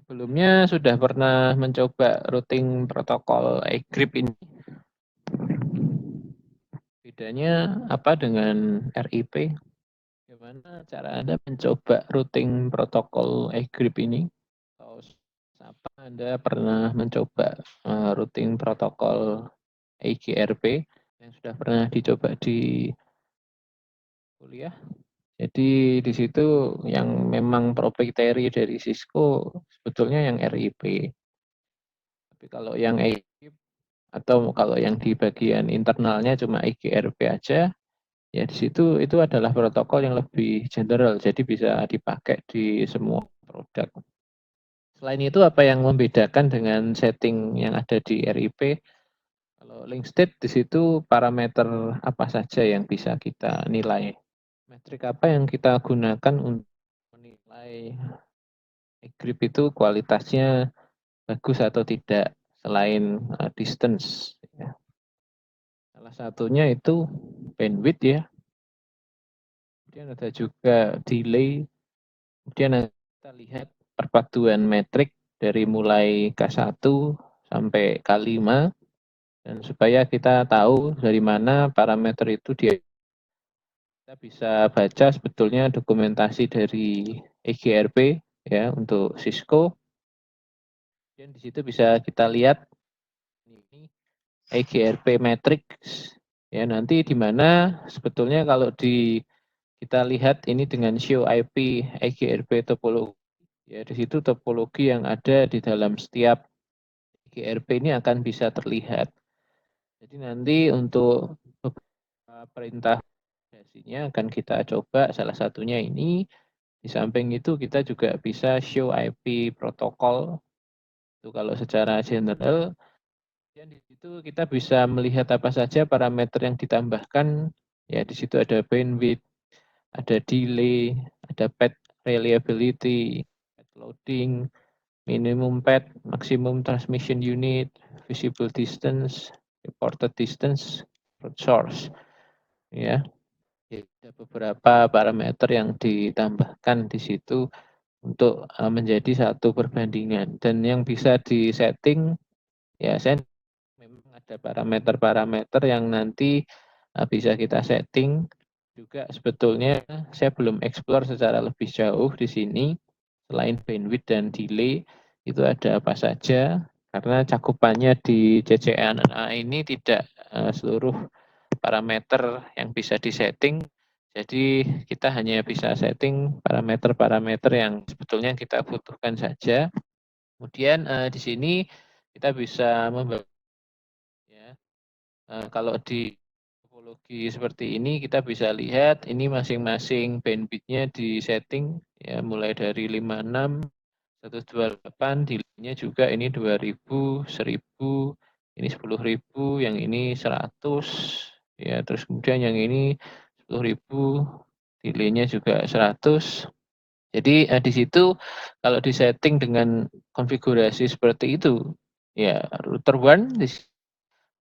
Sebelumnya sudah pernah mencoba routing protokol egrip ini. Bedanya apa dengan RIP? Bagaimana cara Anda mencoba routing protokol egrip ini? Atau apa Anda pernah mencoba routing protokol EGRP yang sudah pernah dicoba di kuliah? Jadi di situ yang memang proprietary dari Cisco sebetulnya yang RIP. Tapi kalau yang egrip atau kalau yang di bagian internalnya cuma IGRP aja, ya di situ itu adalah protokol yang lebih general, jadi bisa dipakai di semua produk. Selain itu, apa yang membedakan dengan setting yang ada di RIP? Kalau link state di situ parameter apa saja yang bisa kita nilai? Metrik apa yang kita gunakan untuk menilai grip itu kualitasnya bagus atau tidak selain distance? Ya. Salah satunya itu bandwidth ya. Kemudian ada juga delay. Kemudian kita lihat perpaduan metrik dari mulai K1 sampai K5 dan supaya kita tahu dari mana parameter itu kita bisa baca sebetulnya dokumentasi dari EGRP ya untuk Cisco. Dan di situ bisa kita lihat ini EGRP matrix ya, nanti di mana sebetulnya kalau kita lihat ini dengan show IP EGRP topologi ya, di situ topologi yang ada di dalam setiap EGRP ini akan bisa terlihat. Jadi nanti untuk beberapa perintah aplikasinya akan kita coba, salah satunya ini. Di samping itu kita juga bisa show IP protokol itu kalau secara general. Dan di situ kita bisa melihat apa saja parameter yang ditambahkan. Ya, di situ ada bandwidth, ada delay, ada path reliability, path loading, minimum path, maximum transmission unit, visible distance, reported distance, root source. Ya, ada beberapa parameter yang ditambahkan di situ untuk menjadi satu perbandingan, dan yang bisa disetting ya saya memang ada parameter-parameter yang nanti bisa kita setting juga. Sebetulnya saya belum explore secara lebih jauh di sini. Selain bandwidth dan delay itu ada apa saja, karena cakupannya di CCNA ini tidak seluruh parameter yang bisa disetting. Jadi kita hanya bisa setting parameter-parameter yang sebetulnya kita butuhkan saja. Kemudian di sini kita bisa membagi ya. Kalau di topologi seperti ini kita bisa lihat ini masing-masing bandwidth-nya di setting ya, mulai dari 56, 128, delay-nya juga ini 2000, 1000, ini 10.000, yang ini 100 ya, terus kemudian yang ini 10.000, delay-nya juga 100. Jadi di situ kalau disetting dengan konfigurasi seperti itu, ya router one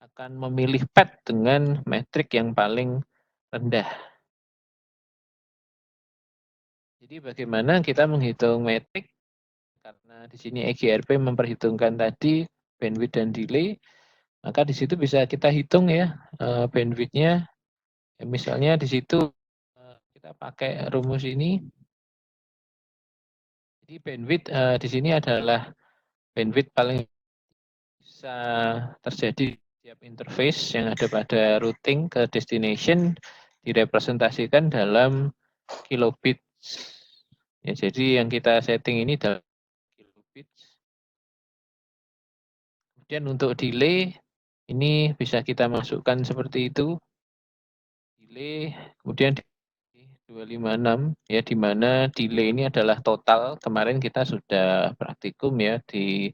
akan memilih path dengan metrik yang paling rendah. Jadi bagaimana kita menghitung metrik? Karena di sini EGRP memperhitungkan tadi bandwidth dan delay, maka di situ bisa kita hitung ya bandwidth-nya. Ya, misalnya di situ kita pakai rumus ini. Jadi bandwidth di sini adalah bandwidth paling bisa terjadi di setiap interface yang ada pada routing ke destination, direpresentasikan dalam kilobit. Ya, jadi yang kita setting ini dalam kilobit. Kemudian untuk delay ini bisa kita masukkan seperti itu. Delay kemudian 256 ya, di mana delay ini adalah total. Kemarin kita sudah praktikum ya di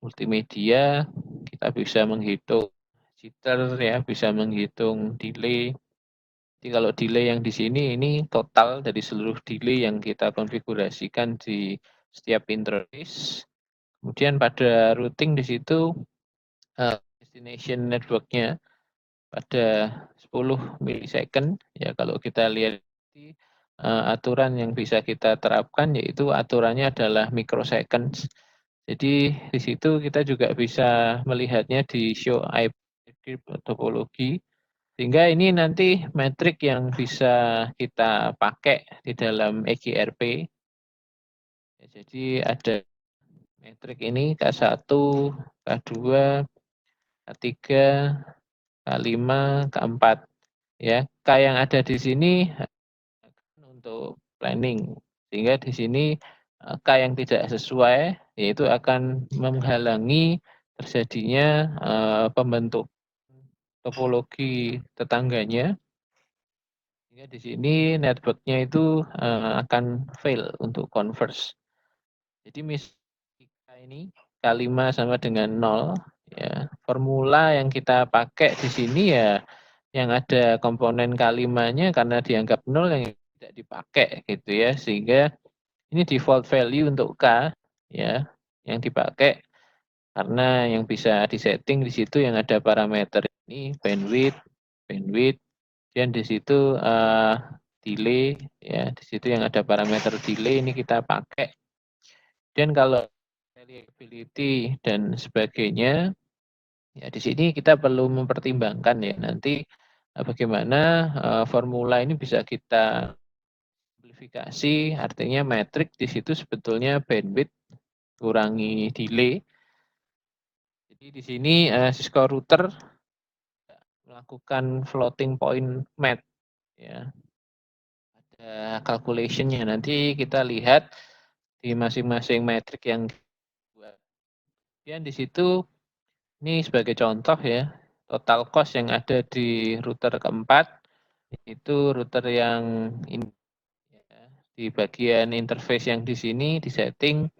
multimedia, kita bisa menghitung jitter ya, bisa menghitung delay. Jadi kalau delay yang di sini ini total dari seluruh delay yang kita konfigurasikan di setiap interface. Kemudian pada routing di situ destination network-nya pada 10 milisecond ya, kalau kita lihat aturan yang bisa kita terapkan yaitu aturannya adalah microseconds. Jadi di situ kita juga bisa melihatnya di show IP topologi, sehingga ini nanti metrik yang bisa kita pakai di dalam EGRP. Ya, jadi ada metrik ini K1, K2, K3, K5, K4. Ya, K yang ada di sini untuk planning. Sehingga di sini K yang tidak sesuai yaitu akan menghalangi terjadinya pembentuk topologi tetangganya. Sehingga di sini networknya itu akan fail untuk converse. Jadi misalnya ini K5 sama dengan 0, ya, formula yang kita pakai di sini ya yang ada komponen K5-nya karena dianggap 0 yang tidak dipakai gitu ya, sehingga ini default value untuk K ya yang dipakai karena yang bisa disetting di situ yang ada parameter ini bandwidth, dan di situ delay ya, di situ yang ada parameter delay ini kita pakai. Dan kalau reliability dan sebagainya, ya di sini kita perlu mempertimbangkan ya nanti bagaimana formula ini bisa kita simplifikasi, artinya metrik di situ sebetulnya bandwidth kurangi delay. Jadi di sini Cisco router melakukan floating point math ya. Ada calculation-nya. Nanti kita lihat di masing-masing metrik yang dibuat. Dan di situ ini sebagai contoh ya, total cost yang ada di router keempat itu router yang ini ya, di bagian interface yang di sini disetting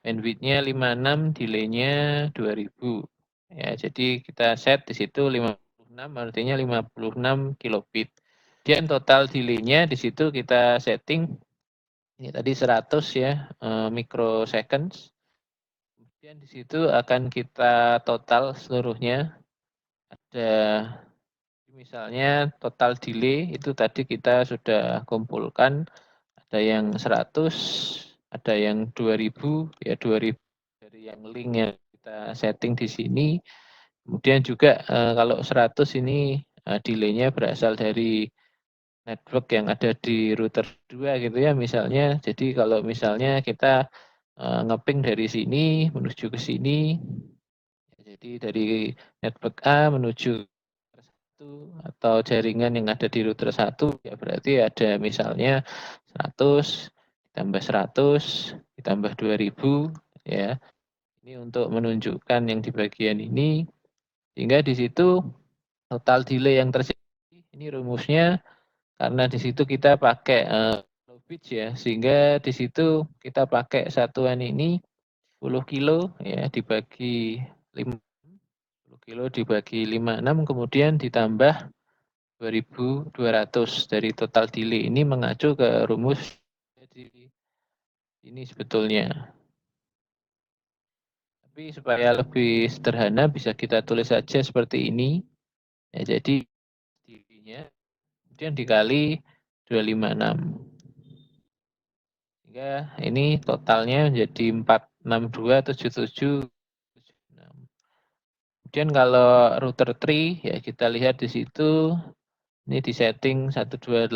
bandwidth-nya 56, delay-nya 2000. Ya, jadi kita set di situ 56 artinya 56 kilobit. Dan total delay-nya di situ kita setting ini tadi 100 ya microseconds. Kemudian di situ akan kita total seluruhnya. Ada misalnya total delay itu tadi kita sudah kumpulkan, ada yang 100, ada yang 2000 ya 2000 dari yang link yang kita setting di sini. Kemudian juga kalau 100 ini delay-nya berasal dari network yang ada di router 2 gitu ya misalnya. Jadi kalau misalnya kita ngeping dari sini menuju ke sini, jadi dari network A menuju satu atau jaringan yang ada di router 1 ya berarti ada misalnya 100 ditambah 100 ditambah 2000 ya. Ini untuk menunjukkan yang di bagian ini, sehingga di situ total delay yang terjadi ini rumusnya karena di situ kita pakai low bits ya, sehingga di situ kita pakai satuan ini 10 kilo ya dibagi 5 kilo dibagi 56 kemudian ditambah 2200 dari total delay. Ini mengacu ke rumus jadi ini sebetulnya. Tapi supaya lebih sederhana bisa kita tulis saja seperti ini. Ya, jadi delay-nya kemudian dikali 256. Sehingga ini totalnya menjadi 46277. Kemudian kalau router tree ya kita lihat di situ ini di setting 128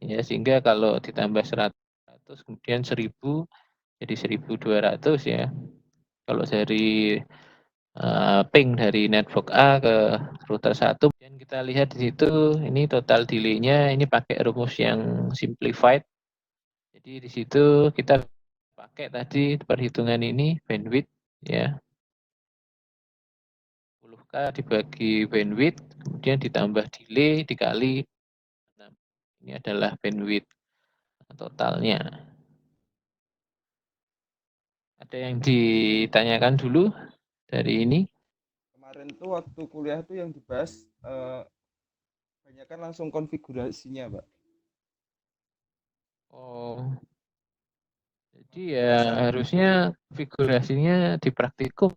ya, sehingga kalau ditambah 100 kemudian 1000 jadi 1200 ya. Kalau dari ping dari network A ke router 1 dan kita lihat di situ ini total delay-nya ini pakai rumus yang simplified. Jadi di situ kita pakai tadi perhitungan ini bandwidth ya. 10K dibagi bandwidth kemudian ditambah delay dikali 6. Ini adalah bandwidth totalnya. Ada yang ditanyakan dulu dari ini? Kemarin tuh waktu kuliah tuh yang dibahas banyak kan langsung konfigurasinya, Pak. Oh, jadi ya Penjelasan. harusnya konfigurasinya di praktikum.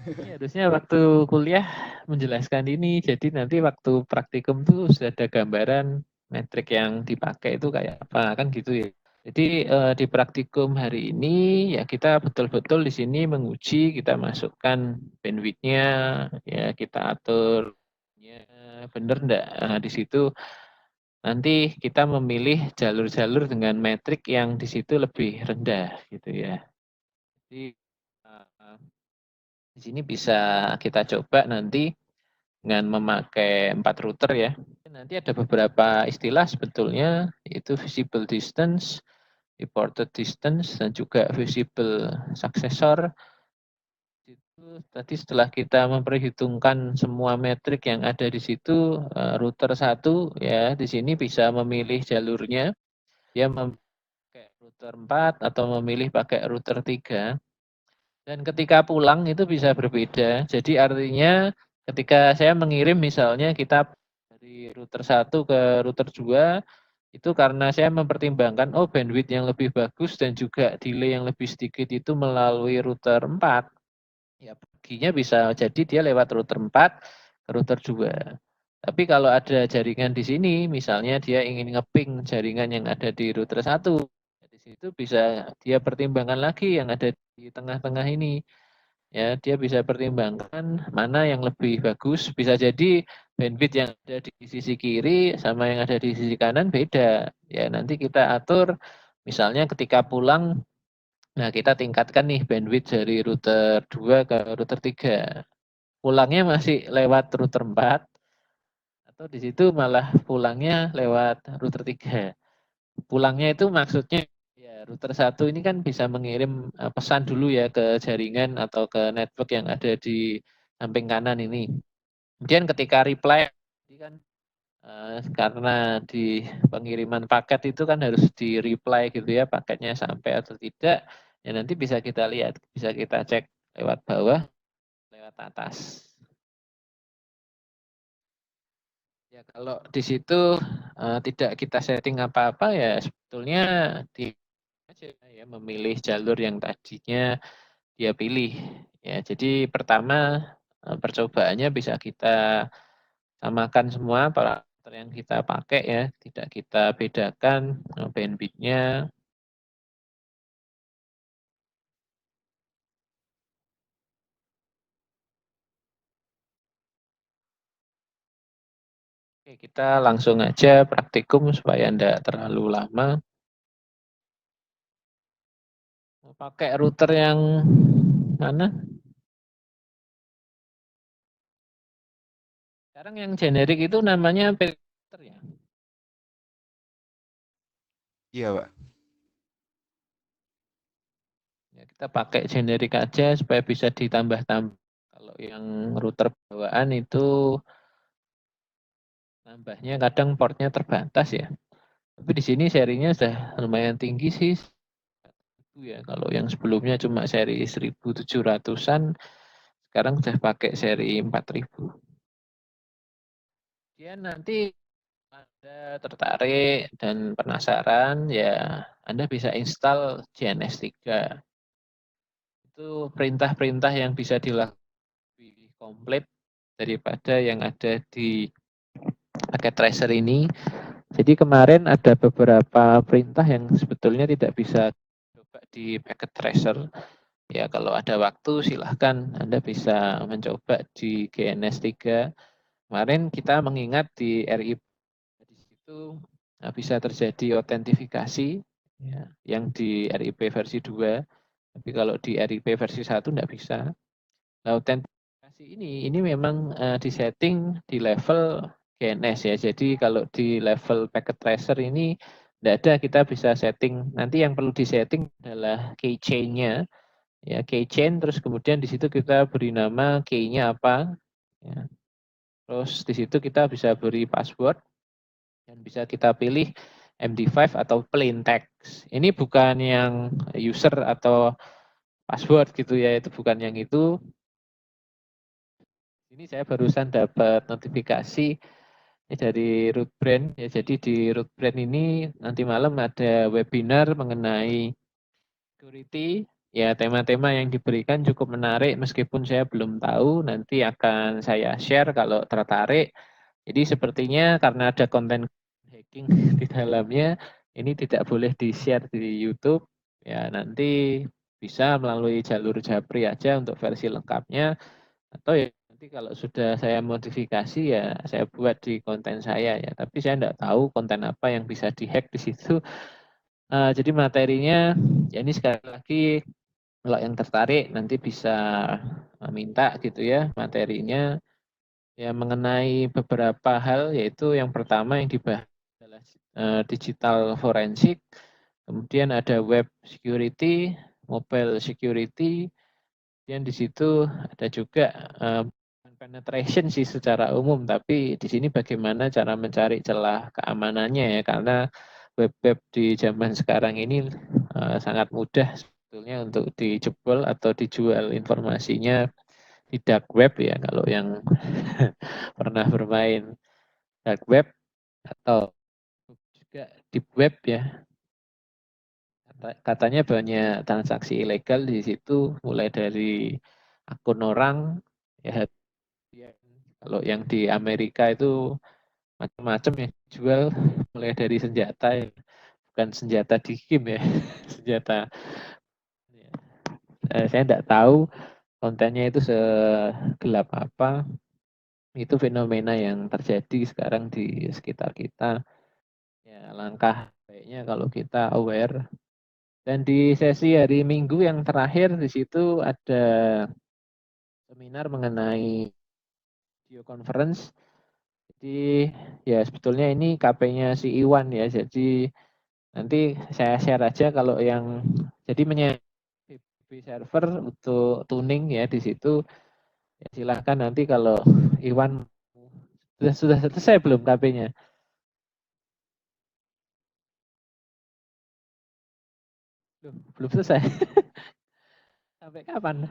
Ini harusnya waktu kuliah menjelaskan ini, jadi nanti waktu praktikum tuh sudah ada gambaran metrik yang dipakai itu kayak apa, kan gitu ya. Jadi di praktikum hari ini ya kita betul-betul di sini menguji, kita masukkan bandwidth-nya, ya kita atur, ya benar enggak. Nah, di situ nanti kita memilih jalur-jalur dengan metrik yang di situ lebih rendah gitu ya. Jadi di sini bisa kita coba nanti dengan memakai 4 router ya. Nanti ada beberapa istilah sebetulnya, yaitu visible distance, reported distance, dan juga visible successor. Itu tadi setelah kita memperhitungkan semua metrik yang ada di situ, router 1 ya di sini bisa memilih jalurnya, dia memakai router 4 atau memilih pakai router 3. Dan ketika pulang itu bisa berbeda. Jadi artinya ketika saya mengirim misalnya kita dari router 1 ke router 2, itu karena saya mempertimbangkan, oh bandwidth yang lebih bagus dan juga delay yang lebih sedikit itu melalui router 4. Ya paginya bisa jadi dia lewat router 4 ke router 2. Tapi kalau ada jaringan di sini, misalnya dia ingin ngeping jaringan yang ada di router 1, di situ bisa dia pertimbangkan lagi yang ada di tengah-tengah ini. Ya, dia bisa pertimbangkan mana yang lebih bagus. Bisa jadi bandwidth yang ada di sisi kiri sama yang ada di sisi kanan beda. Ya, nanti kita atur misalnya ketika pulang, nah kita tingkatkan nih bandwidth dari router 2 ke router 3. Pulangnya masih lewat router 4 atau di situ malah pulangnya lewat router 3. Pulangnya itu maksudnya ya router 1 ini kan bisa mengirim pesan dulu ya ke jaringan atau ke network yang ada di samping kanan ini. Kemudian ketika reply kan karena di pengiriman paket itu kan harus di reply gitu ya paketnya sampai atau tidak. Ya nanti bisa kita lihat, bisa kita cek lewat bawah, lewat atas. Ya kalau di situ tidak kita setting apa-apa ya sebetulnya di aja ya memilih jalur yang tadinya dia pilih. Ya, jadi pertama percobaannya bisa kita samakan semua parameter yang kita pakai ya, tidak kita bedakan bandwidth-nya. Oke, kita langsung aja praktikum supaya tidak terlalu lama. Mau pakai router yang mana? Sekarang yang generik itu namanya router ya. Iya, Pak. Ya, kita pakai generik aja supaya bisa ditambah-tambah. Kalau yang router bawaan itu nambahnya kadang portnya terbatas ya. Tapi di sini serinya sudah lumayan tinggi sih. Ya, kalau yang sebelumnya cuma seri 1700-an, sekarang sudah pakai seri 4000. Ya nanti Anda tertarik dan penasaran, ya Anda bisa install JNS3. Itu perintah-perintah yang bisa dilakukan lebih komplit daripada yang ada di paket tracer ini. Jadi kemarin ada beberapa perintah yang sebetulnya tidak bisa coba di packet tracer. Ya kalau ada waktu silahkan Anda bisa mencoba di GNS3. Kemarin kita mengingat di RIP di situ bisa terjadi autentifikasi ya, yang di RIP versi 2. Tapi kalau di RIP versi 1 tidak bisa. Nah, autentikasi ini memang disetting di level GNS ya. Jadi kalau di level packet tracer ini tidak ada, kita bisa setting. Nanti yang perlu disetting adalah keychain-nya. Ya, keychain terus kemudian di situ kita beri nama key-nya apa. Ya. Terus di situ kita bisa beri password dan bisa kita pilih MD5 atau plain text. Ini bukan yang user atau password gitu ya, itu bukan yang itu. Ini saya barusan dapat notifikasi dari Rootbrand ya. Jadi di Rootbrand ini nanti malam ada webinar mengenai security. Ya, tema-tema yang diberikan cukup menarik meskipun saya belum tahu, nanti akan saya share kalau tertarik. Jadi sepertinya karena ada konten hacking di dalamnya, ini tidak boleh di-share di YouTube, ya nanti bisa melalui jalur Japri aja untuk versi lengkapnya, atau ya nanti kalau sudah saya modifikasi ya saya buat di konten saya ya, tapi saya enggak tahu konten apa yang bisa di-hack di situ. Jadi materinya ya ini sekali lagi kalau yang tertarik nanti bisa minta gitu ya materinya ya mengenai beberapa hal, yaitu yang pertama yang dibahas adalah digital forensik, kemudian ada web security, mobile security, dan di situ ada juga penetration sih secara umum, tapi di sini bagaimana cara mencari celah keamanannya ya, karena web-web di zaman sekarang ini sangat mudah sebetulnya untuk dijebol atau dijual informasinya di dark web ya, kalau yang pernah bermain dark web atau juga deep web ya. Katanya banyak transaksi ilegal di situ, mulai dari akun orang, ya kalau yang di Amerika itu macam-macam ya jual, mulai dari senjata, ya. Bukan senjata di game ya, senjata. Ya. Saya tidak tahu kontennya itu segelap apa. Itu fenomena yang terjadi sekarang di sekitar kita. Ya, langkah baiknya kalau kita aware. Dan di sesi hari Minggu yang terakhir di situ ada seminar mengenai video conference. Jadi ya sebetulnya ini KP-nya si Iwan ya. Jadi nanti saya share aja kalau yang jadi BB server untuk tuning ya di situ. Ya, silahkan nanti kalau Iwan sudah selesai belum KP-nya? Belum selesai. Sampai kapan?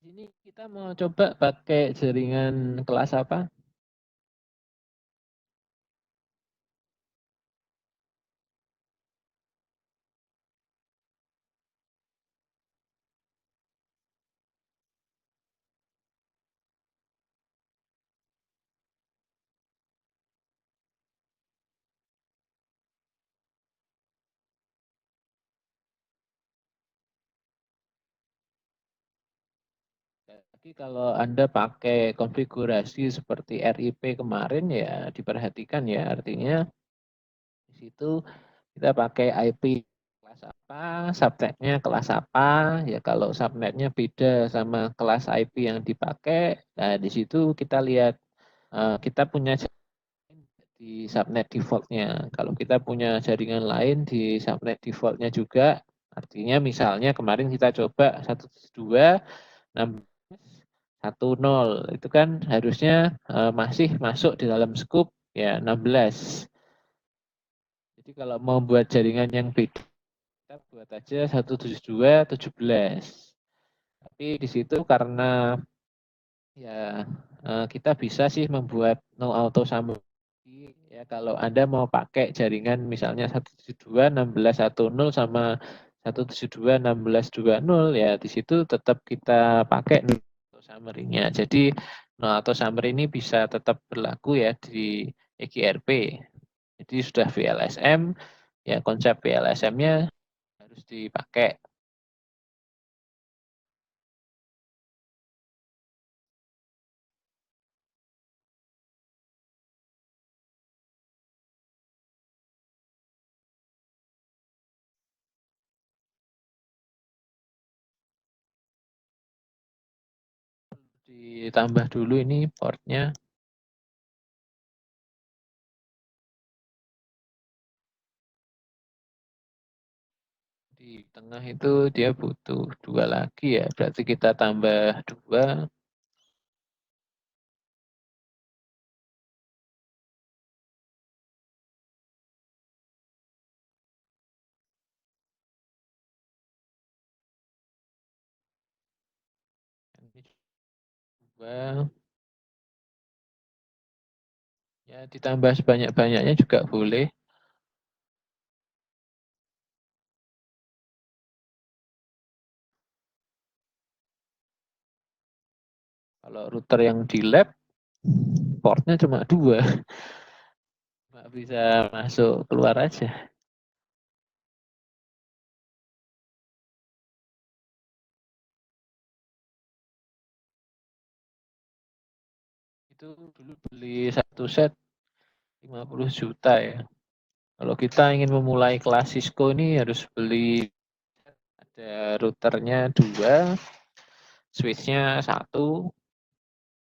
Ini kita mau coba pakai jaringan kelas apa? Jadi kalau Anda pakai konfigurasi seperti RIP kemarin ya diperhatikan ya, artinya di situ kita pakai IP kelas apa, subnetnya kelas apa, ya kalau subnetnya beda sama kelas IP yang dipakai, nah di situ kita lihat kita punya di subnet defaultnya. Kalau kita punya jaringan lain di subnet defaultnya juga, artinya misalnya kemarin kita coba 172 16 10 itu kan harusnya masih masuk di dalam scoop ya 16. Jadi kalau mau buat jaringan yang beda, kita buat aja 172 17. Tapi di situ karena ya kita bisa sih membuat no auto summary. Ya kalau Anda mau pakai jaringan misalnya 172 1610 sama 172 1620 ya di situ tetap kita pakai no auto summary-nya. Jadi no auto summary ini bisa tetap berlaku ya di EGRP. Jadi sudah VLSM, ya konsep VLSM-nya harus dipakai. Ditambah dulu ini portnya. Di tengah itu dia butuh 2 lagi ya, berarti kita tambah 2. Ini 2. Ya ditambah sebanyak-banyaknya juga boleh. Kalau router yang di lab, portnya cuma 2, nggak bisa masuk keluar aja. Itu dulu beli satu set 50 juta ya. Kalau kita ingin memulai kelas Cisco ini harus beli, ada routernya 2, switchnya 1,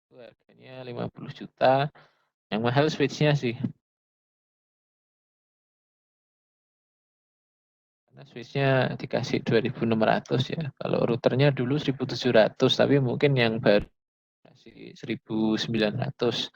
itu harganya 50 juta. Yang mahal switchnya sih. Karena switchnya dikasih 2.600 ya. Kalau routernya dulu 1.700, tapi mungkin yang baru kasih 1.900.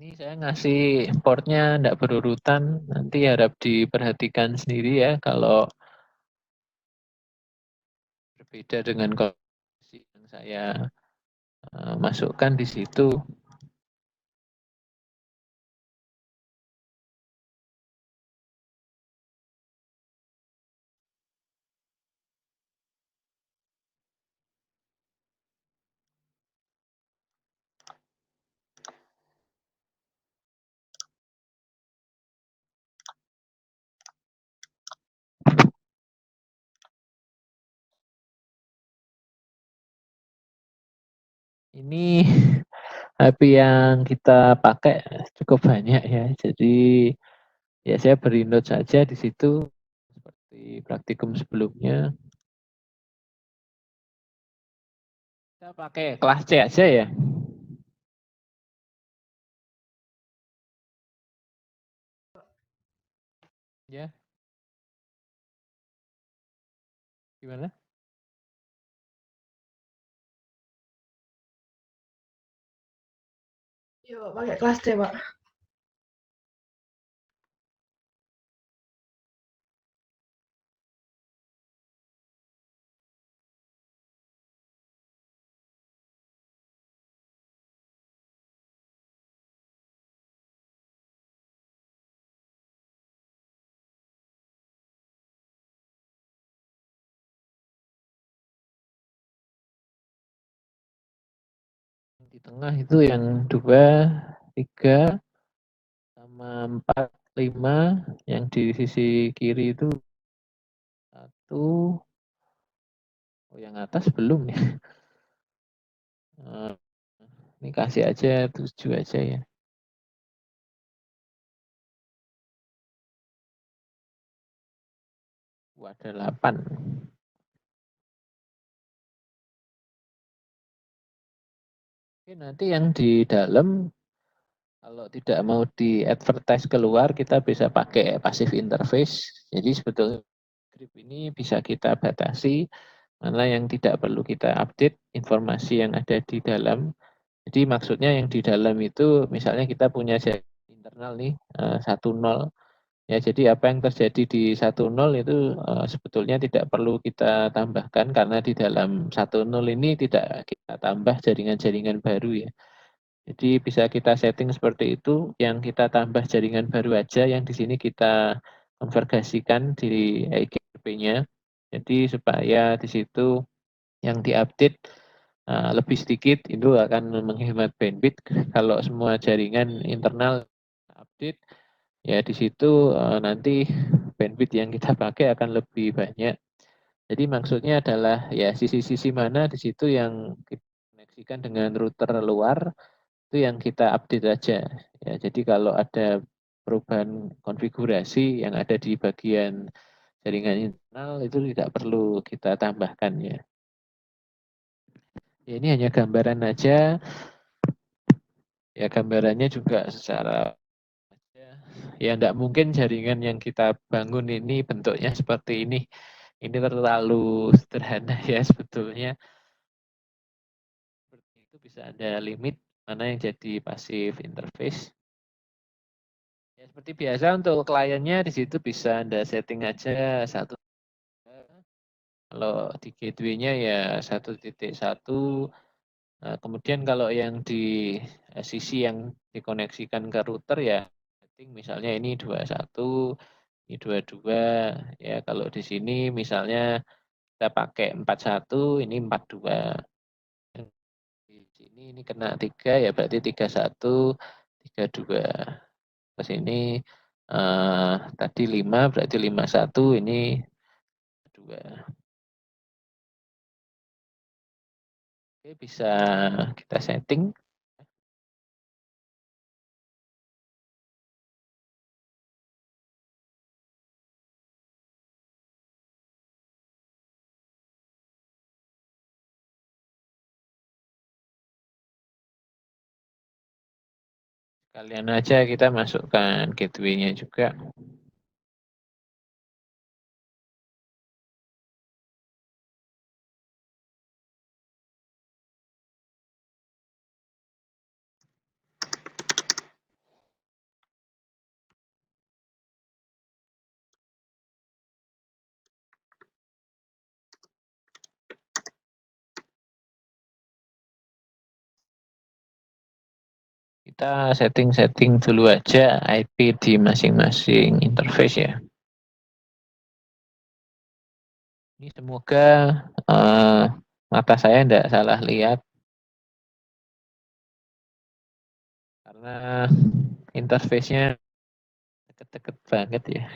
Ini saya ngasih portnya tidak berurutan, nanti harap diperhatikan sendiri ya kalau berbeda dengan kondisi yang saya masukkan di situ. Ini HP yang kita pakai cukup banyak ya, jadi ya saya beri note saja di situ seperti praktikum sebelumnya. Kita pakai kelas C aja ya. Ya, gimana? Yuk, pakai kelas C, Pak. Di tengah itu yang 2, 3, sama 4, 5. Yang di sisi kiri itu 1. Oh, yang atas belum nih. Ini kasih aja 7 aja ya. Ada 8. Oke, nanti yang di dalam kalau tidak mau di advertise keluar, kita bisa pakai passive interface. Jadi sebetulnya script ini bisa kita batasi mana yang tidak perlu kita update informasi yang ada di dalam. Jadi maksudnya yang di dalam itu misalnya kita punya jaringan internal nih 10. Ya, jadi apa yang terjadi di 10 itu sebetulnya tidak perlu kita tambahkan karena di dalam 10 ini tidak kita tambah jaringan-jaringan baru ya. Jadi bisa kita setting seperti itu, yang kita tambah jaringan baru aja, yang di sini kita konfigurasikan di EGP-nya. Jadi supaya di situ yang diupdate lebih sedikit, itu akan menghemat bandwidth. Kalau semua jaringan internal update, ya di situ nanti bandwidth yang kita pakai akan lebih banyak. Jadi maksudnya adalah ya sisi-sisi mana di situ yang kita koneksikan dengan router luar, itu yang kita update aja. Ya, jadi kalau ada perubahan konfigurasi yang ada di bagian jaringan internal itu tidak perlu kita tambahkan ya. Ya, ini hanya gambaran aja. Ya gambarannya juga secara Ya enggak mungkin jaringan yang kita bangun ini bentuknya seperti ini. Ini terlalu sederhana ya sebetulnya. Seperti itu bisa ada limit mana yang jadi passive interface. Ya, seperti biasa untuk kliennya di situ bisa Anda setting aja satu. Kalau di gateway-nya ya 1.1. Nah, kemudian kalau yang di sisi yang dikoneksikan ke router ya setting misalnya ini 21, ini 22. Ya kalau di sini misalnya kita pakai 41, ini 42. Di sini ini kena 3 ya berarti 31, 32. Terus ini tadi 5 berarti 51, ini 2. Oke, bisa kita setting. Kalian aja kita masukkan gateway-nya juga. Kita setting-setting dulu aja IP di masing-masing interface ya. Ini semoga mata saya tidak salah lihat karena interface-nya deket-deket banget ya.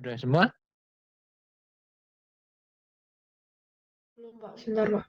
Udah semua? Belum, Pak. Sebentar, Pak.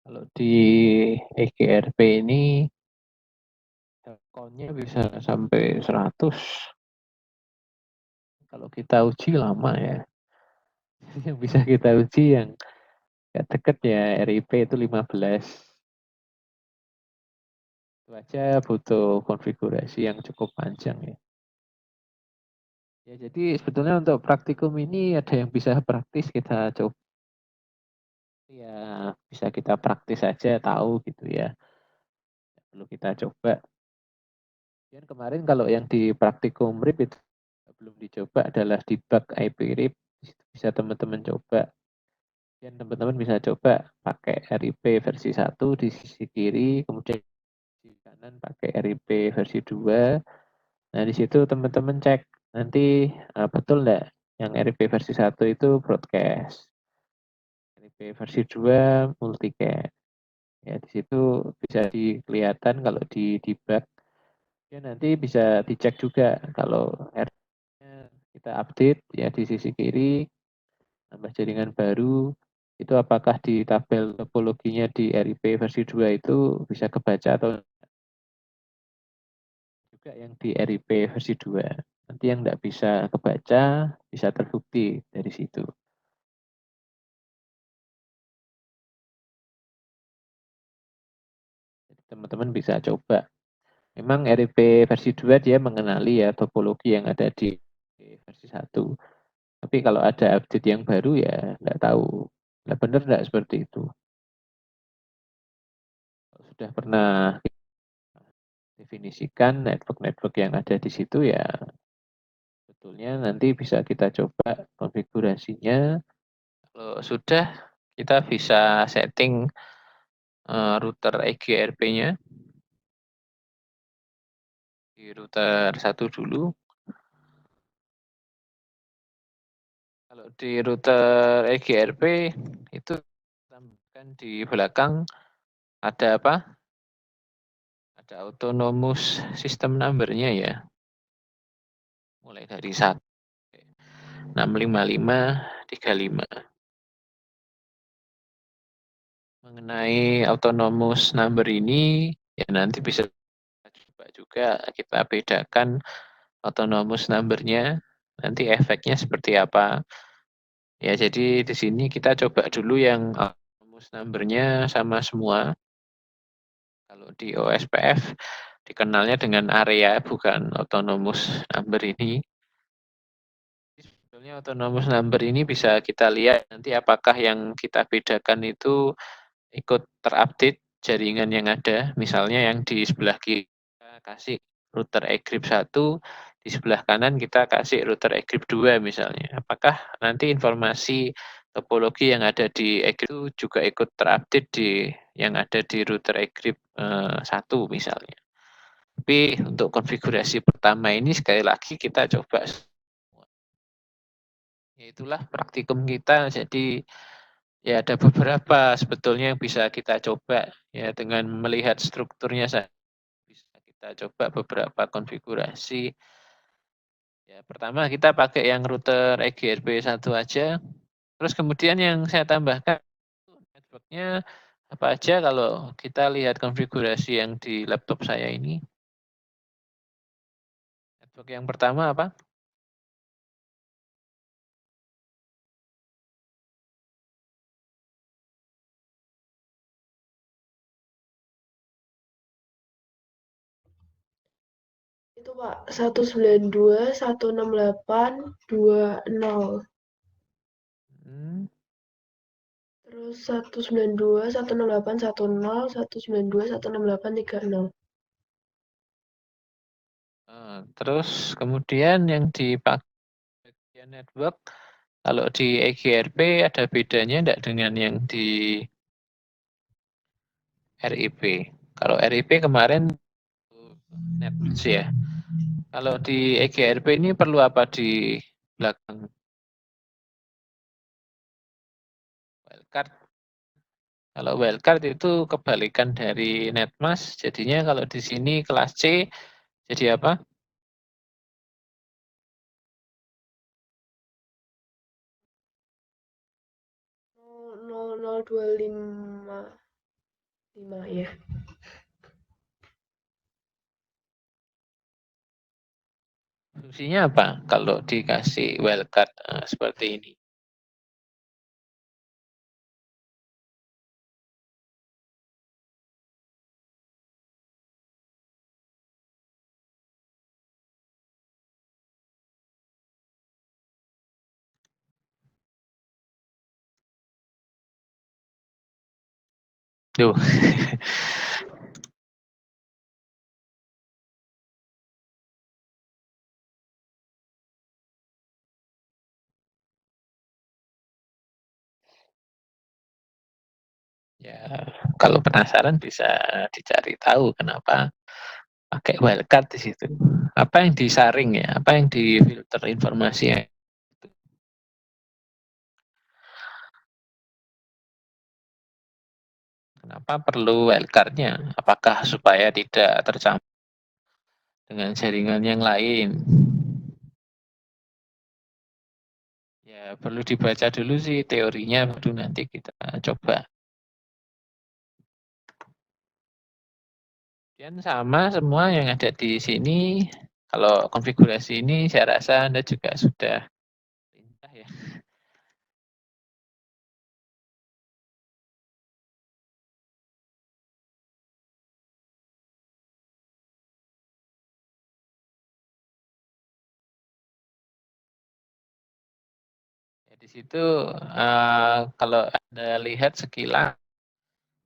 Kalau di EGRP ini count-nya bisa sampai 100. Kalau kita uji lama ya. Yang bisa kita uji yang gak deket ya RIP itu 15. Itu aja butuh konfigurasi yang cukup panjang ya. Ya jadi sebetulnya untuk praktikum ini ada yang bisa praktis kita coba. Ya bisa kita praktis aja tahu gitu ya. Perlu kita coba. Dan kemarin kalau yang di praktikum RIP itu belum dicoba adalah debug IP RIP. Bisa teman-teman coba. Dan teman-teman bisa coba pakai RIP versi 1 di sisi kiri, kemudian di kanan pakai RIP versi 2. Nah, di situ teman-teman cek nanti betul enggak Yang RIP versi 1 itu broadcast. RIP versi 2 multicast. Ya, di situ bisa kelihatan kalau di debug. Ya, nanti bisa dicek juga kalau RIP-nya kita update ya di sisi kiri, tambah jaringan baru, itu apakah di tabel topologinya di RIP versi 2 itu bisa kebaca atau juga yang di RIP versi 2. Nanti yang tidak bisa kebaca bisa terbukti dari situ. Jadi teman-teman bisa coba. Memang RIP versi 2 dia mengenali ya topologi yang ada di versi 1. Tapi kalau ada update yang baru ya nggak tahu. Nah, benar nggak seperti itu? Kalau sudah pernah definisikan network-network yang ada di situ ya sebetulnya nanti bisa kita coba konfigurasinya. Kalau sudah kita bisa setting router EGRP-nya di router 1 dulu. Kalau di router EGRP itu tambahkan di belakang ada apa? Ada autonomous system number-nya ya. Mulai dari 1 65535. Mengenai autonomous number ini ya nanti bisa coba juga kita bedakan autonomous number-nya. Nanti efeknya seperti apa. Ya, jadi di sini kita coba dulu yang autonomous number-nya sama semua. Kalau di OSPF dikenalnya dengan area, bukan autonomous number ini. Sebetulnya autonomous number ini bisa kita lihat nanti apakah yang kita bedakan itu ikut terupdate jaringan yang ada. Misalnya yang di sebelah kiri kita kasih router egrip 1, di sebelah kanan kita kasih router egrip 2 misalnya. Apakah nanti informasi topologi yang ada di egrip itu juga ikut terupdate di yang ada di router egrip 1 misalnya. Tapi untuk konfigurasi pertama ini sekali lagi kita coba. Ya itulah praktikum kita. Jadi ya ada beberapa sebetulnya yang bisa kita coba ya dengan melihat strukturnya saja. Bisa kita coba beberapa konfigurasi. Ya, pertama kita pakai yang router EGRP 1 aja. Terus kemudian yang saya tambahkan networknya apa aja kalau kita lihat konfigurasi yang di laptop saya ini. Network yang pertama apa? Itu Pak, 192.168.20. Hmm, Terus 192.168.10, 192.168.30. terus kemudian yang dipakai bagian network, kalau di EGRP ada bedanya enggak dengan yang di RIP? Kalau RIP kemarin network ya. Kalau di EGRP ini perlu apa di belakang? Wildcard. Kalau wildcard itu kebalikan dari netmask, jadinya kalau di sini kelas C jadi apa? 00255 ya. Fungsinya apa kalau dikasih wildcard seperti ini? Tuh. Ya, kalau penasaran bisa dicari tahu kenapa pakai wildcard di situ. Apa yang disaring ya? Apa yang difilter informasinya? Kenapa perlu wildcard-nya? Apakah supaya tidak tercampur dengan jaringan yang lain? Ya, perlu dibaca dulu sih teorinya, baru nanti kita coba. Dan sama semua yang ada di sini, kalau konfigurasi ini saya rasa Anda juga sudah perintah ya. Ya, di situ kalau Anda lihat sekilas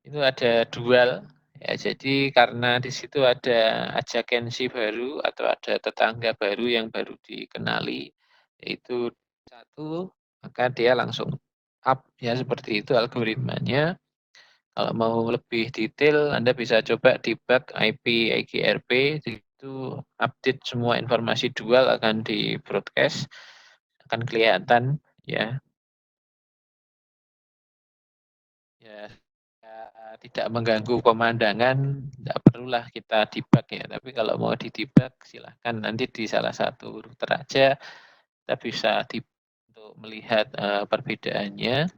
itu ada dual ya, jadi karena di situ ada adjacency baru atau ada tetangga baru yang baru dikenali, yaitu satu, maka dia langsung up ya, seperti itu algoritmanya. Kalau mau lebih detail Anda bisa coba debug IP IGRP, itu update semua informasi dual akan di broadcast, akan kelihatan ya. Ya, tidak mengganggu pemandangan, tidak perlulah kita debug ya. Tapi kalau mau didebug, silahkan nanti di salah satu router aja kita bisa untuk melihat perbedaannya.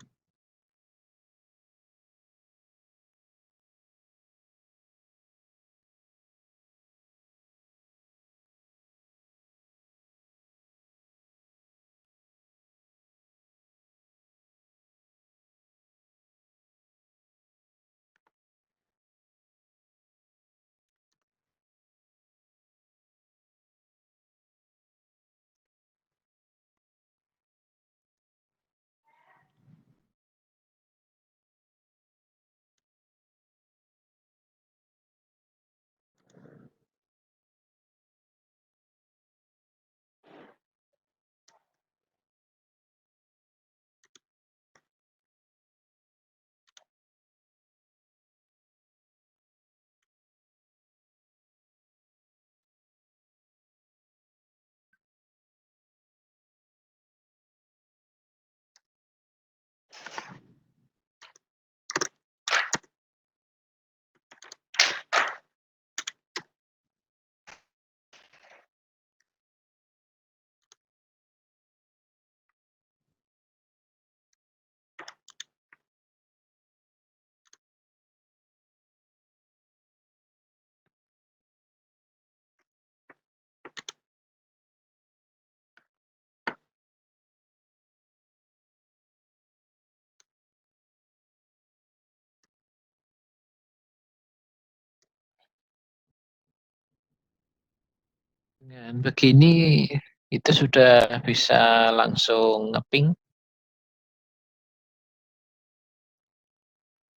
Dengan begini itu sudah bisa langsung ngeping.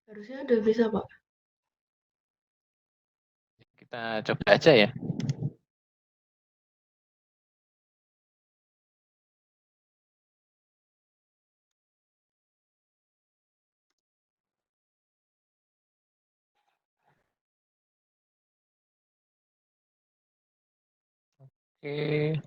Harusnya udah bisa, Pak. Kita coba aja ya. Oke.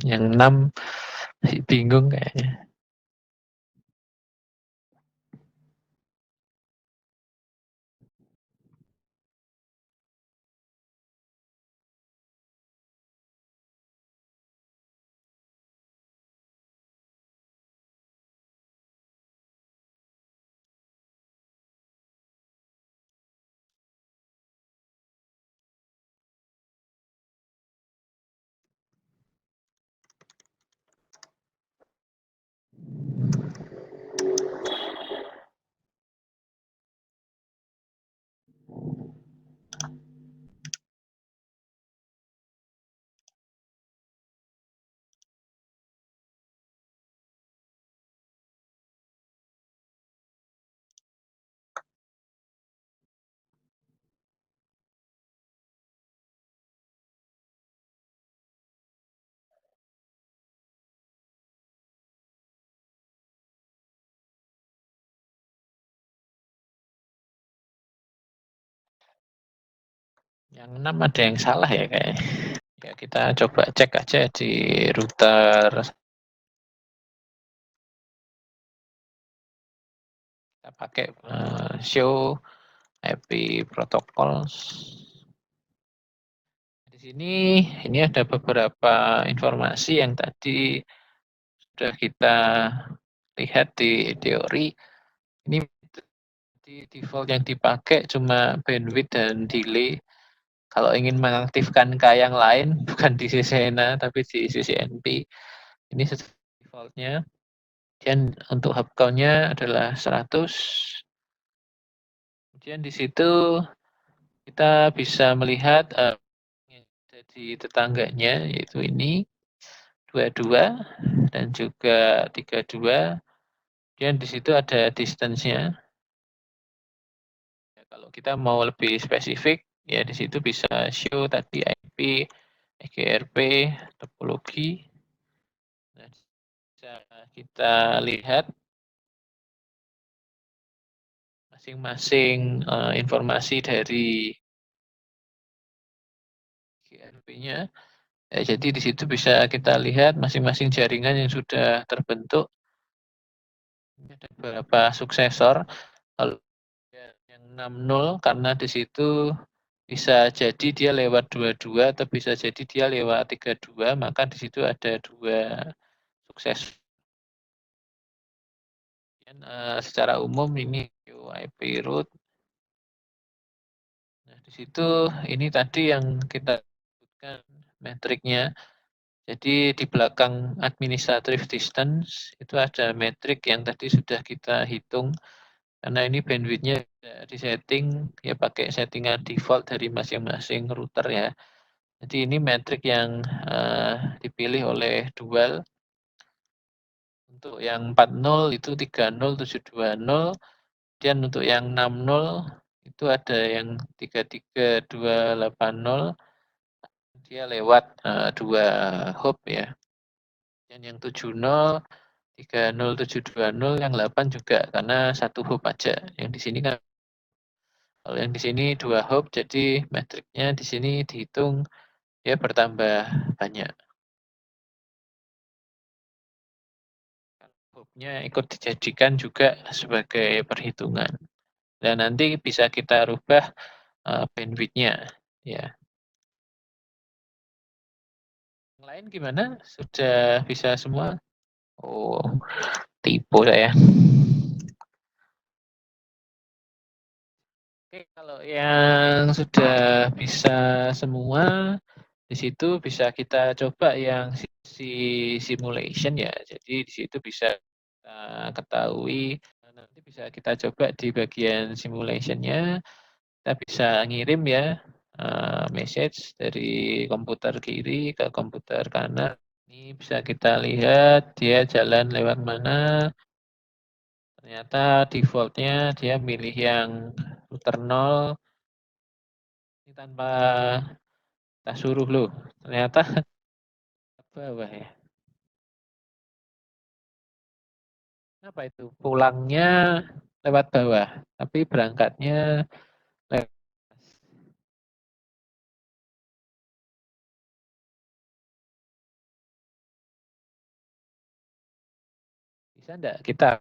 Yang 6 masih bingung kayaknya. Yang 6 ada yang salah ya kayaknya. Ya, kita coba cek aja di router. Kita pakai show IP protocols. Di sini ini ada beberapa informasi yang tadi sudah kita lihat di teori. Ini di default yang dipakai cuma bandwidth dan delay. Kalau ingin mengaktifkan ke yang lain, bukan di CCNA, tapi di CCNP, ini defaultnya. Dan untuk hub count-nya adalah 100. Kemudian di situ kita bisa melihat di tetangganya, yaitu ini, 22 dan juga 32. Kemudian di situ ada distance-nya. Ya, kalau kita mau lebih spesifik, ya di situ bisa show tadi IP, EGRP, topologi. Nah, bisa kita lihat masing-masing informasi dari EGRP-nya. Ya, jadi di situ bisa kita lihat masing-masing jaringan yang sudah terbentuk. Ini ada beberapa suksesor. Kalau yang 60 karena di situ bisa jadi dia lewat 22 atau bisa jadi dia lewat 32, maka di situ ada 2 sukses. Dan, secara umum ini IP route. Nah, di situ ini tadi yang kita sebutkan metriknya. Jadi di belakang administrative distance itu ada metrik yang tadi sudah kita hitung. Karena ini bandwidth-nya disetting ya pakai settingan default dari masing-masing router ya. Jadi ini metrik yang dipilih oleh Dual. Untuk yang 40 itu 30720, dan untuk yang 60 itu ada yang 33280, dia lewat 2 hop ya. Dan yang 70 30720 yang 8 juga karena 1 hop aja. Yang di sini kan kalau yang di sini 2 hop, jadi metriknya di sini dihitung ya bertambah banyak. Hopnya ikut dijadikan juga sebagai perhitungan. Dan nanti bisa kita rubah bandwidth-nya ya. Yang lain gimana? Sudah bisa semua? Oh, tipu saya. Oke, kalau yang sudah bisa semua, di situ bisa kita coba yang sisi simulation ya. Jadi di situ bisa kita ketahui, nanti bisa kita coba di bagian simulation-nya, kita bisa ngirim ya message dari komputer kiri ke komputer kanan. Ini bisa kita lihat dia jalan lewat mana. Ternyata default-nya dia milih yang router 0. Ini tanpa kita suruh loh. Ternyata bawah ya. Apa itu? Pulangnya lewat bawah, tapi berangkatnya lewat atas. Bisa enggak kita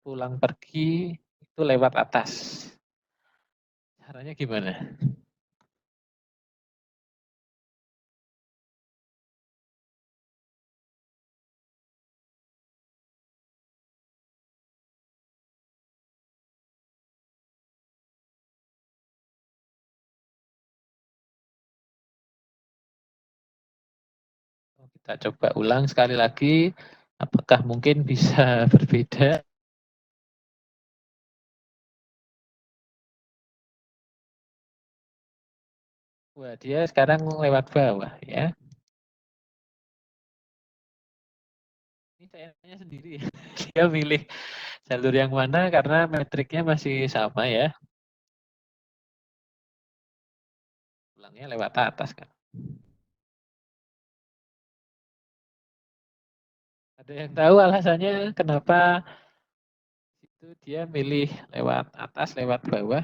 pulang pergi itu lewat atas? Caranya gimana? Kita coba ulang sekali lagi. Apakah mungkin bisa berbeda? Wah, dia sekarang lewat bawah ya. Ini saya sendiri ya. Dia milih jalur yang mana karena metriknya masih sama ya. Pulangnya lewat atas kan. Ada yang tahu alasannya kenapa itu dia milih lewat atas, lewat bawah?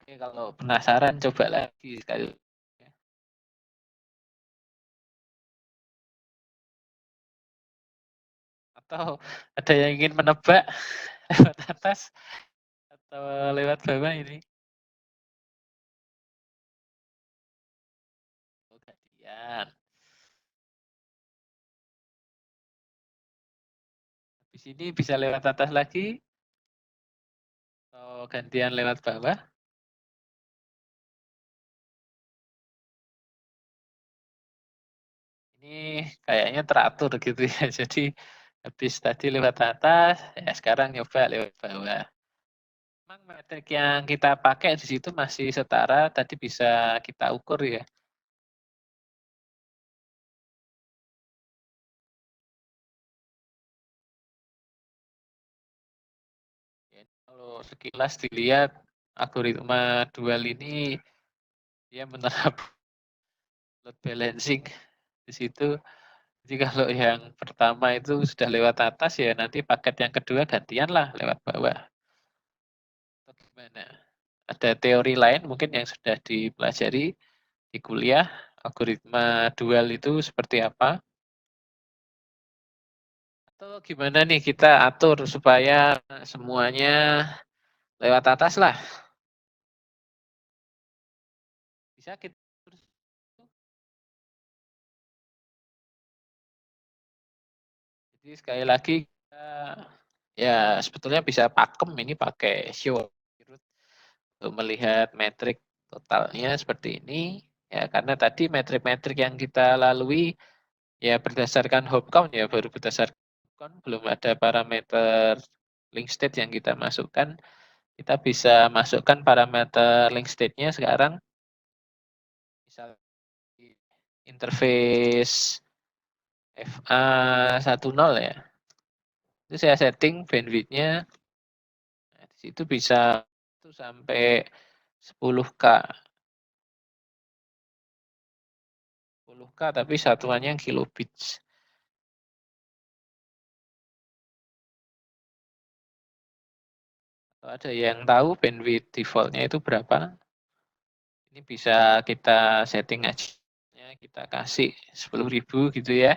Oke, kalau penasaran coba lagi sekali. Atau ada yang ingin menebak lewat atas atau lewat bawah ini? Oh, gantian. Di sini bisa lewat atas lagi atau gantian lewat bawah? Ini kayaknya teratur gitu ya. Jadi habis tadi lewat atas, ya sekarang nyoba lewat bawah. Memang metrik yang kita pakai di situ masih setara, tadi bisa kita ukur ya. Kalau sekilas dilihat algoritma dual ini dia menerap load balancing di situ. Jadi kalau yang pertama itu sudah lewat atas ya nanti paket yang kedua gantian lah lewat bawah. Atau gimana? Ada teori lain mungkin yang sudah dipelajari di kuliah, algoritma dual itu seperti apa? Atau gimana nih kita atur supaya semuanya lewat atas lah? Bisa kita atur. Jadi sekali lagi kita ya sebetulnya bisa pakem ini pakai show untuk melihat metrik totalnya seperti ini. Ya karena tadi metrik-metrik yang kita lalui ya berdasarkan hop count ya baru berdasarkan hop count, belum ada parameter link state yang kita masukkan. Kita bisa masukkan parameter link state-nya sekarang. Misal interface FA10 ya. Itu saya setting bandwidth-nya. Nah, di situ bisa itu sampai 10K. 10K tapi satuannya kilobits. Kalau ada yang tahu bandwidth default-nya itu berapa? Ini bisa kita setting aja. Kita kasih 10.000 gitu ya.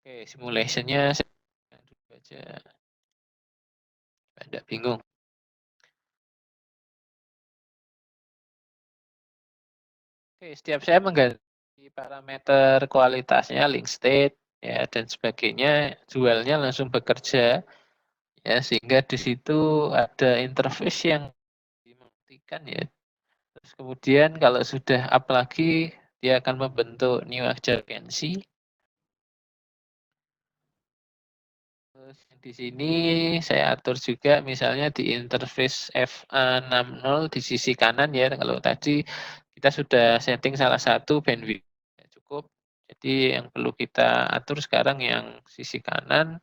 Oke, simulation-nya dulu aja. Tidak bingung. Oke, setiap saya mengganti parameter kualitasnya, link state, ya dan sebagainya, dualnya langsung bekerja, ya sehingga di situ ada interface yang dimatikan ya. Terus kemudian kalau sudah up lagi, dia akan membentuk new adjacency. Terus di sini saya atur juga misalnya di interface FA60 di sisi kanan ya. Kalau tadi kita sudah setting salah satu bandwidth cukup. Jadi yang perlu kita atur sekarang yang sisi kanan.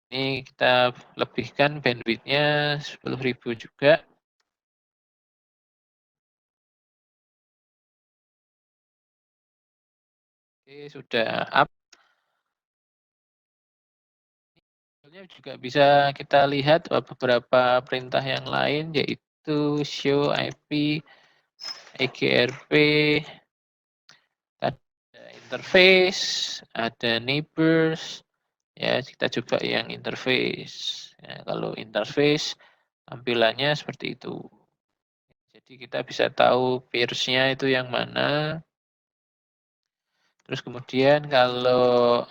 Ini kita lebihkan bandwidth-nya 10.000 juga. Oke, sudah up. Juga bisa kita lihat beberapa perintah yang lain yaitu show IP, EGRP, ada interface, ada neighbors. Ya, kita coba yang interface. Ya, kalau interface tampilannya seperti itu. Jadi kita bisa tahu peers-nya itu yang mana. Terus kemudian kalau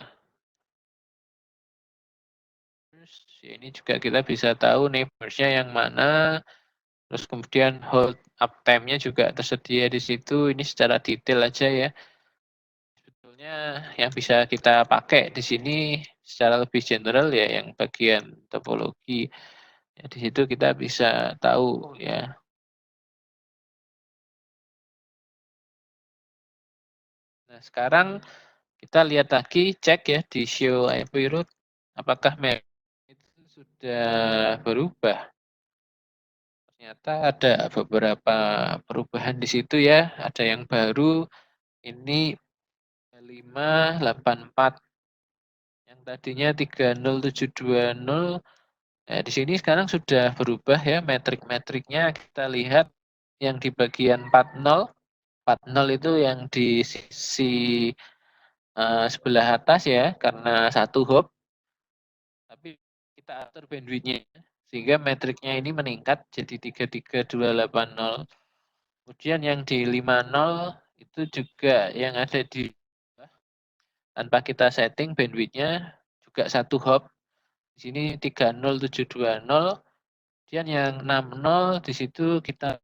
ya ini juga kita bisa tahu neighbors-nya yang mana. Terus kemudian hold uptime-nya juga tersedia di situ. Ini secara detail aja ya. Sebetulnya yang bisa kita pakai di sini secara lebih general ya yang bagian topologi. Ya, di situ kita bisa tahu ya. Nah, sekarang kita lihat lagi, cek ya di show IP route, apakah map itu sudah berubah. Ternyata ada beberapa perubahan di situ ya, ada yang baru, ini 584, yang tadinya 30720. Nah, di sini sekarang sudah berubah ya metrik-metriknya. Kita lihat yang di bagian 40, 40 itu yang di sisi sebelah atas ya, karena satu hop. Tapi kita atur bandwidth-nya sehingga metriknya ini meningkat jadi 33280. Kemudian yang di 50 itu juga yang ada di tanpa kita setting bandwidth-nya juga satu hop. Di sini 30720. Kemudian yang 60 di situ kita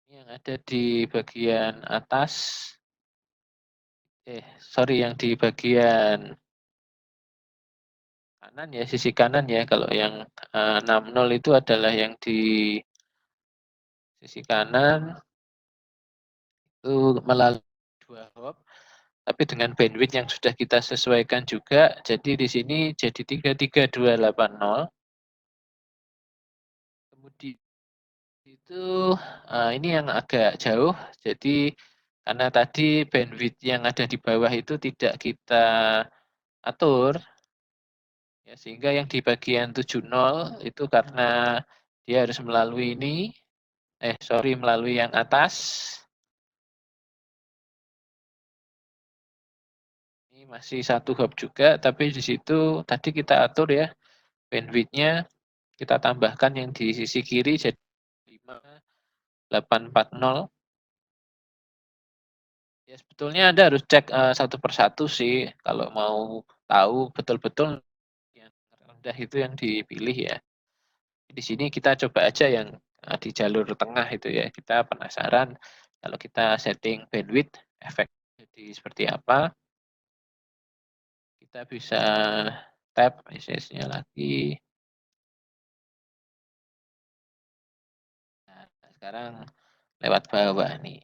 yang ada di bagian atas. Sorry yang di bagian kanan ya, sisi kanan ya. Kalau yang 60 itu adalah yang di sisi kanan itu melalui 2 hop, tapi dengan bandwidth yang sudah kita sesuaikan juga. Jadi di sini jadi 33280. Kemudian itu ini yang agak jauh. Jadi karena tadi bandwidth yang ada di bawah itu tidak kita atur, ya, sehingga yang di bagian 70 itu karena dia harus melalui ini, melalui yang atas. Ini masih satu hop juga, tapi di situ tadi kita atur ya bandwidth-nya, kita tambahkan yang di sisi kiri jadi 5840. Ya sebetulnya Anda harus cek satu persatu sih kalau mau tahu betul-betul yang rendah itu yang dipilih ya. Di sini kita coba aja yang di jalur tengah itu ya. Kita penasaran kalau kita setting bandwidth efek jadi seperti apa. Kita bisa tap message-nya lagi. Nah, sekarang lewat bawah nih.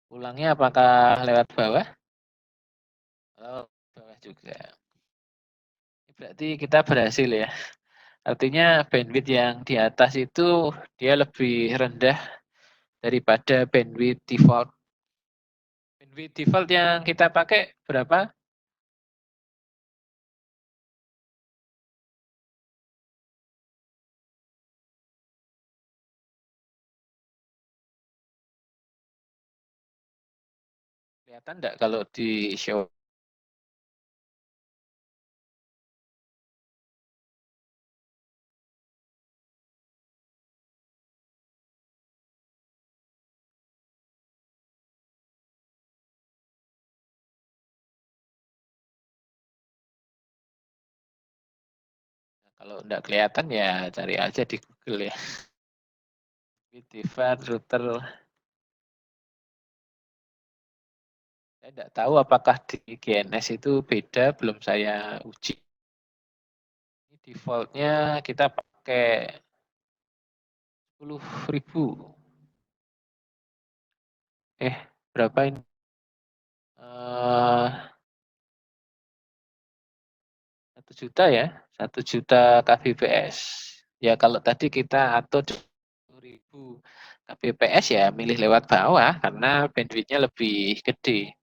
Ulangnya apakah lewat bawah? Oh, bawah juga. Berarti kita berhasil ya. Artinya bandwidth yang di atas itu dia lebih rendah daripada bandwidth default. Bandwidth default yang kita pakai berapa? Kelihatan enggak kalau di show? Kalau enggak kelihatan ya cari aja di Google ya. Default router. Saya enggak tahu apakah di GNS itu beda, belum saya uji. Ini defaultnya kita pakai 10.000. Berapa ini? 1 juta ya, 1 juta kbps. Ya kalau tadi kita atur 10.000 kbps ya milih lewat bawah karena bandwidth-nya lebih gede.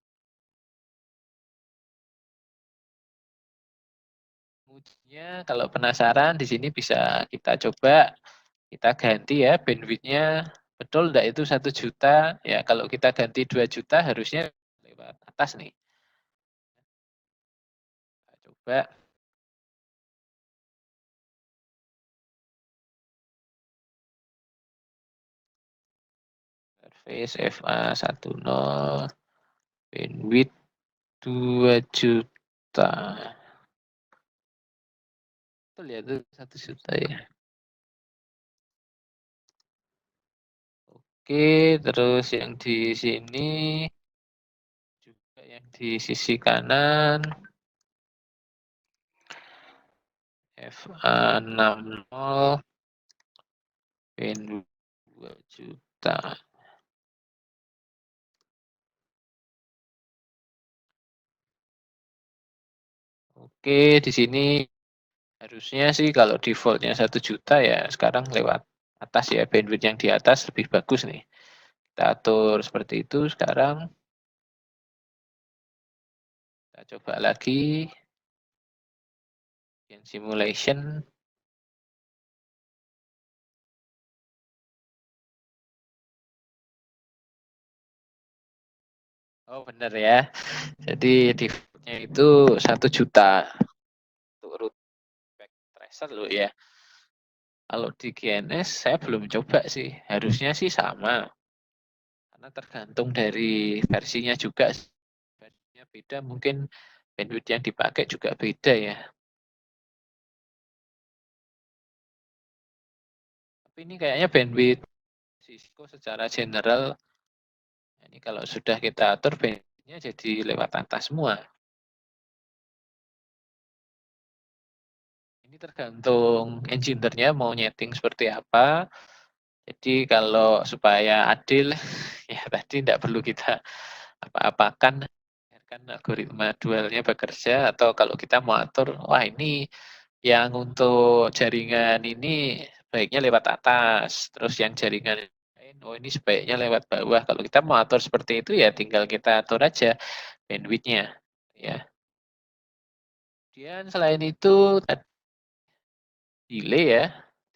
Ujinya kalau penasaran di sini bisa kita coba, kita ganti ya bandwidth-nya. Betul enggak itu 1 juta? Ya kalau kita ganti 2 juta harusnya lewat atas nih. Kita coba. Service FA10 bandwidth 2 juta. Betul ya itu 1 juta ya. Oke, terus yang di sini juga yang di sisi kanan FA60 pin 2 juta. Oke, di sini harusnya sih kalau defaultnya 1 juta ya sekarang lewat atas ya, bandwidth yang di atas lebih bagus nih. Kita atur seperti itu sekarang. Kita coba lagi. Simulation. Oh benar ya. Jadi defaultnya itu 1 juta. Untuk root tracer loh ya. Kalau di GNS saya belum coba sih. Harusnya sih sama. Karena tergantung dari versinya juga. Versinya beda, mungkin bandwidth yang dipakai juga beda ya. Tapi ini kayaknya bandwidth Cisco secara general. Ini kalau sudah kita atur bandwidthnya jadi lewat atas semua. Ini tergantung engineer-nya mau nyeting seperti apa. Jadi kalau supaya adil, ya tadi tidak perlu kita apa-apakan, biarkan algoritma dualnya bekerja, atau kalau kita mau atur, wah ini yang untuk jaringan ini baiknya lewat atas, terus yang jaringan lain, oh ini sebaiknya lewat bawah. Kalau kita mau atur seperti itu ya tinggal kita atur aja bandwidth-nya. Ya. Kemudian selain itu delay ya.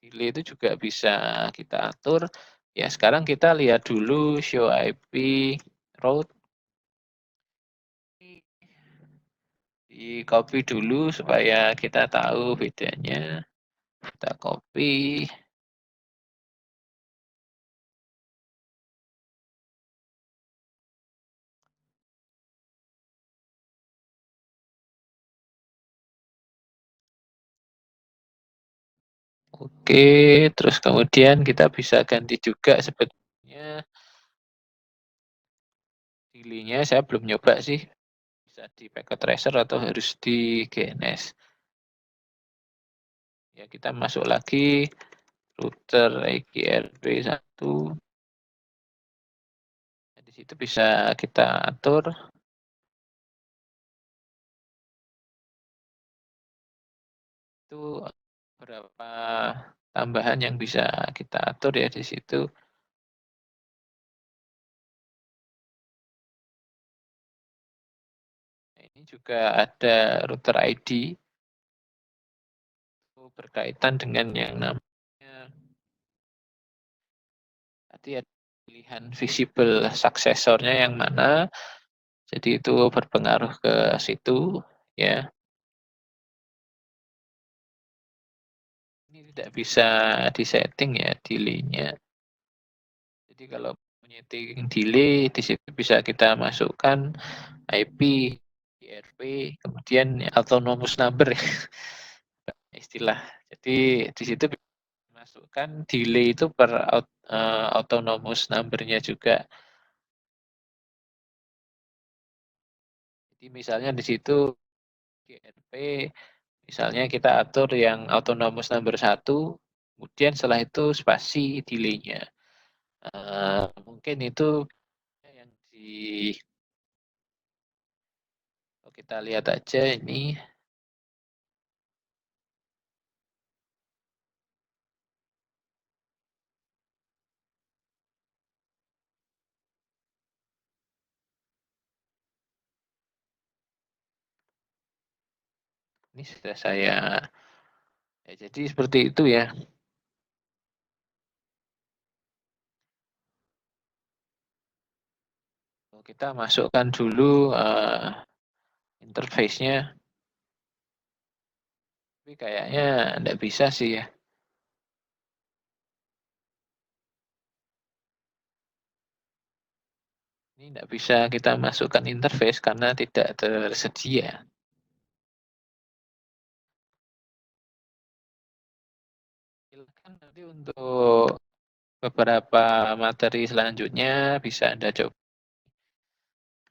Delay itu juga bisa kita atur. Ya, sekarang kita lihat dulu show IP route. Di copy dulu supaya kita tahu bedanya. Kita copy. Oke, terus kemudian kita bisa ganti juga sebetulnya delay-nya saya belum nyoba sih. Bisa di packet tracer atau harus di GNS. Ya, kita masuk lagi router IGRP1. Di situ bisa kita atur. Itu berapa tambahan yang bisa kita atur ya di situ. Ini juga ada router ID berkaitan dengan yang namanya tadi ada pilihan visible successornya yang mana. Jadi itu berpengaruh ke situ ya. Ini tidak bisa disetting ya delay-nya. Jadi kalau menyeting delay di situ bisa kita masukkan IP, IRP, kemudian autonomous number ya. Istilah. Jadi di situ masukkan delay itu per autonomous number-nya juga. Jadi misalnya di situ GRP, misalnya kita atur yang autonomous number 1, kemudian setelah itu spasi delay-nya. Mungkin itu yang kita lihat aja ini. Ini sudah saya, ya jadi seperti itu ya. Kita masukkan dulu interface-nya. Tapi kayaknya enggak bisa sih ya. Ini enggak bisa kita masukkan interface karena tidak tersedia. Silakan nanti untuk beberapa materi selanjutnya bisa Anda coba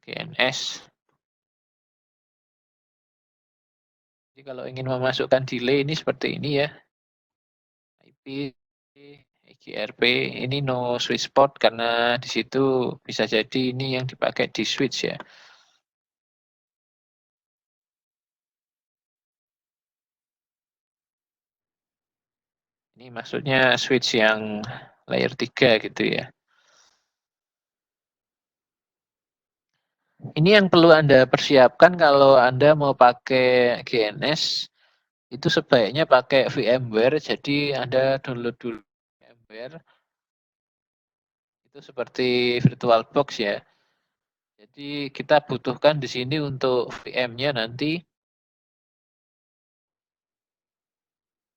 GNS. Jadi kalau ingin memasukkan delay ini seperti ini ya. IP, EGRP, ini no switch port karena di situ bisa jadi ini yang dipakai di switch ya. Ini maksudnya switch yang layer 3 gitu ya. Ini yang perlu Anda persiapkan kalau Anda mau pakai GNS, itu sebaiknya pakai VMware. Jadi Anda download dulu VMware, itu seperti VirtualBox ya. Jadi kita butuhkan di sini untuk VM-nya nanti.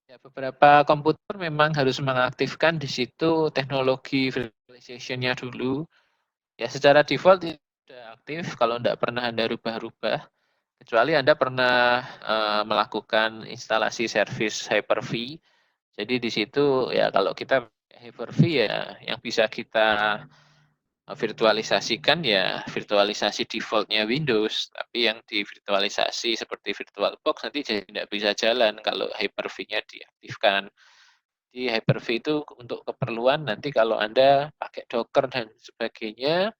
Ya, beberapa komputer memang harus mengaktifkan di situ teknologi virtualization-nya dulu. Ya, secara default itu sudah aktif kalau tidak pernah Anda rubah-rubah. Kecuali Anda pernah melakukan instalasi service Hyper-V. Jadi di situ ya kalau kita Hyper-V ya yang bisa kita virtualisasikan ya virtualisasi defaultnya Windows, tapi yang divirtualisasi seperti VirtualBox nanti jadi tidak bisa jalan kalau Hyper-V-nya diaktifkan. Di Hyper-V itu untuk keperluan nanti kalau Anda pakai Docker dan sebagainya,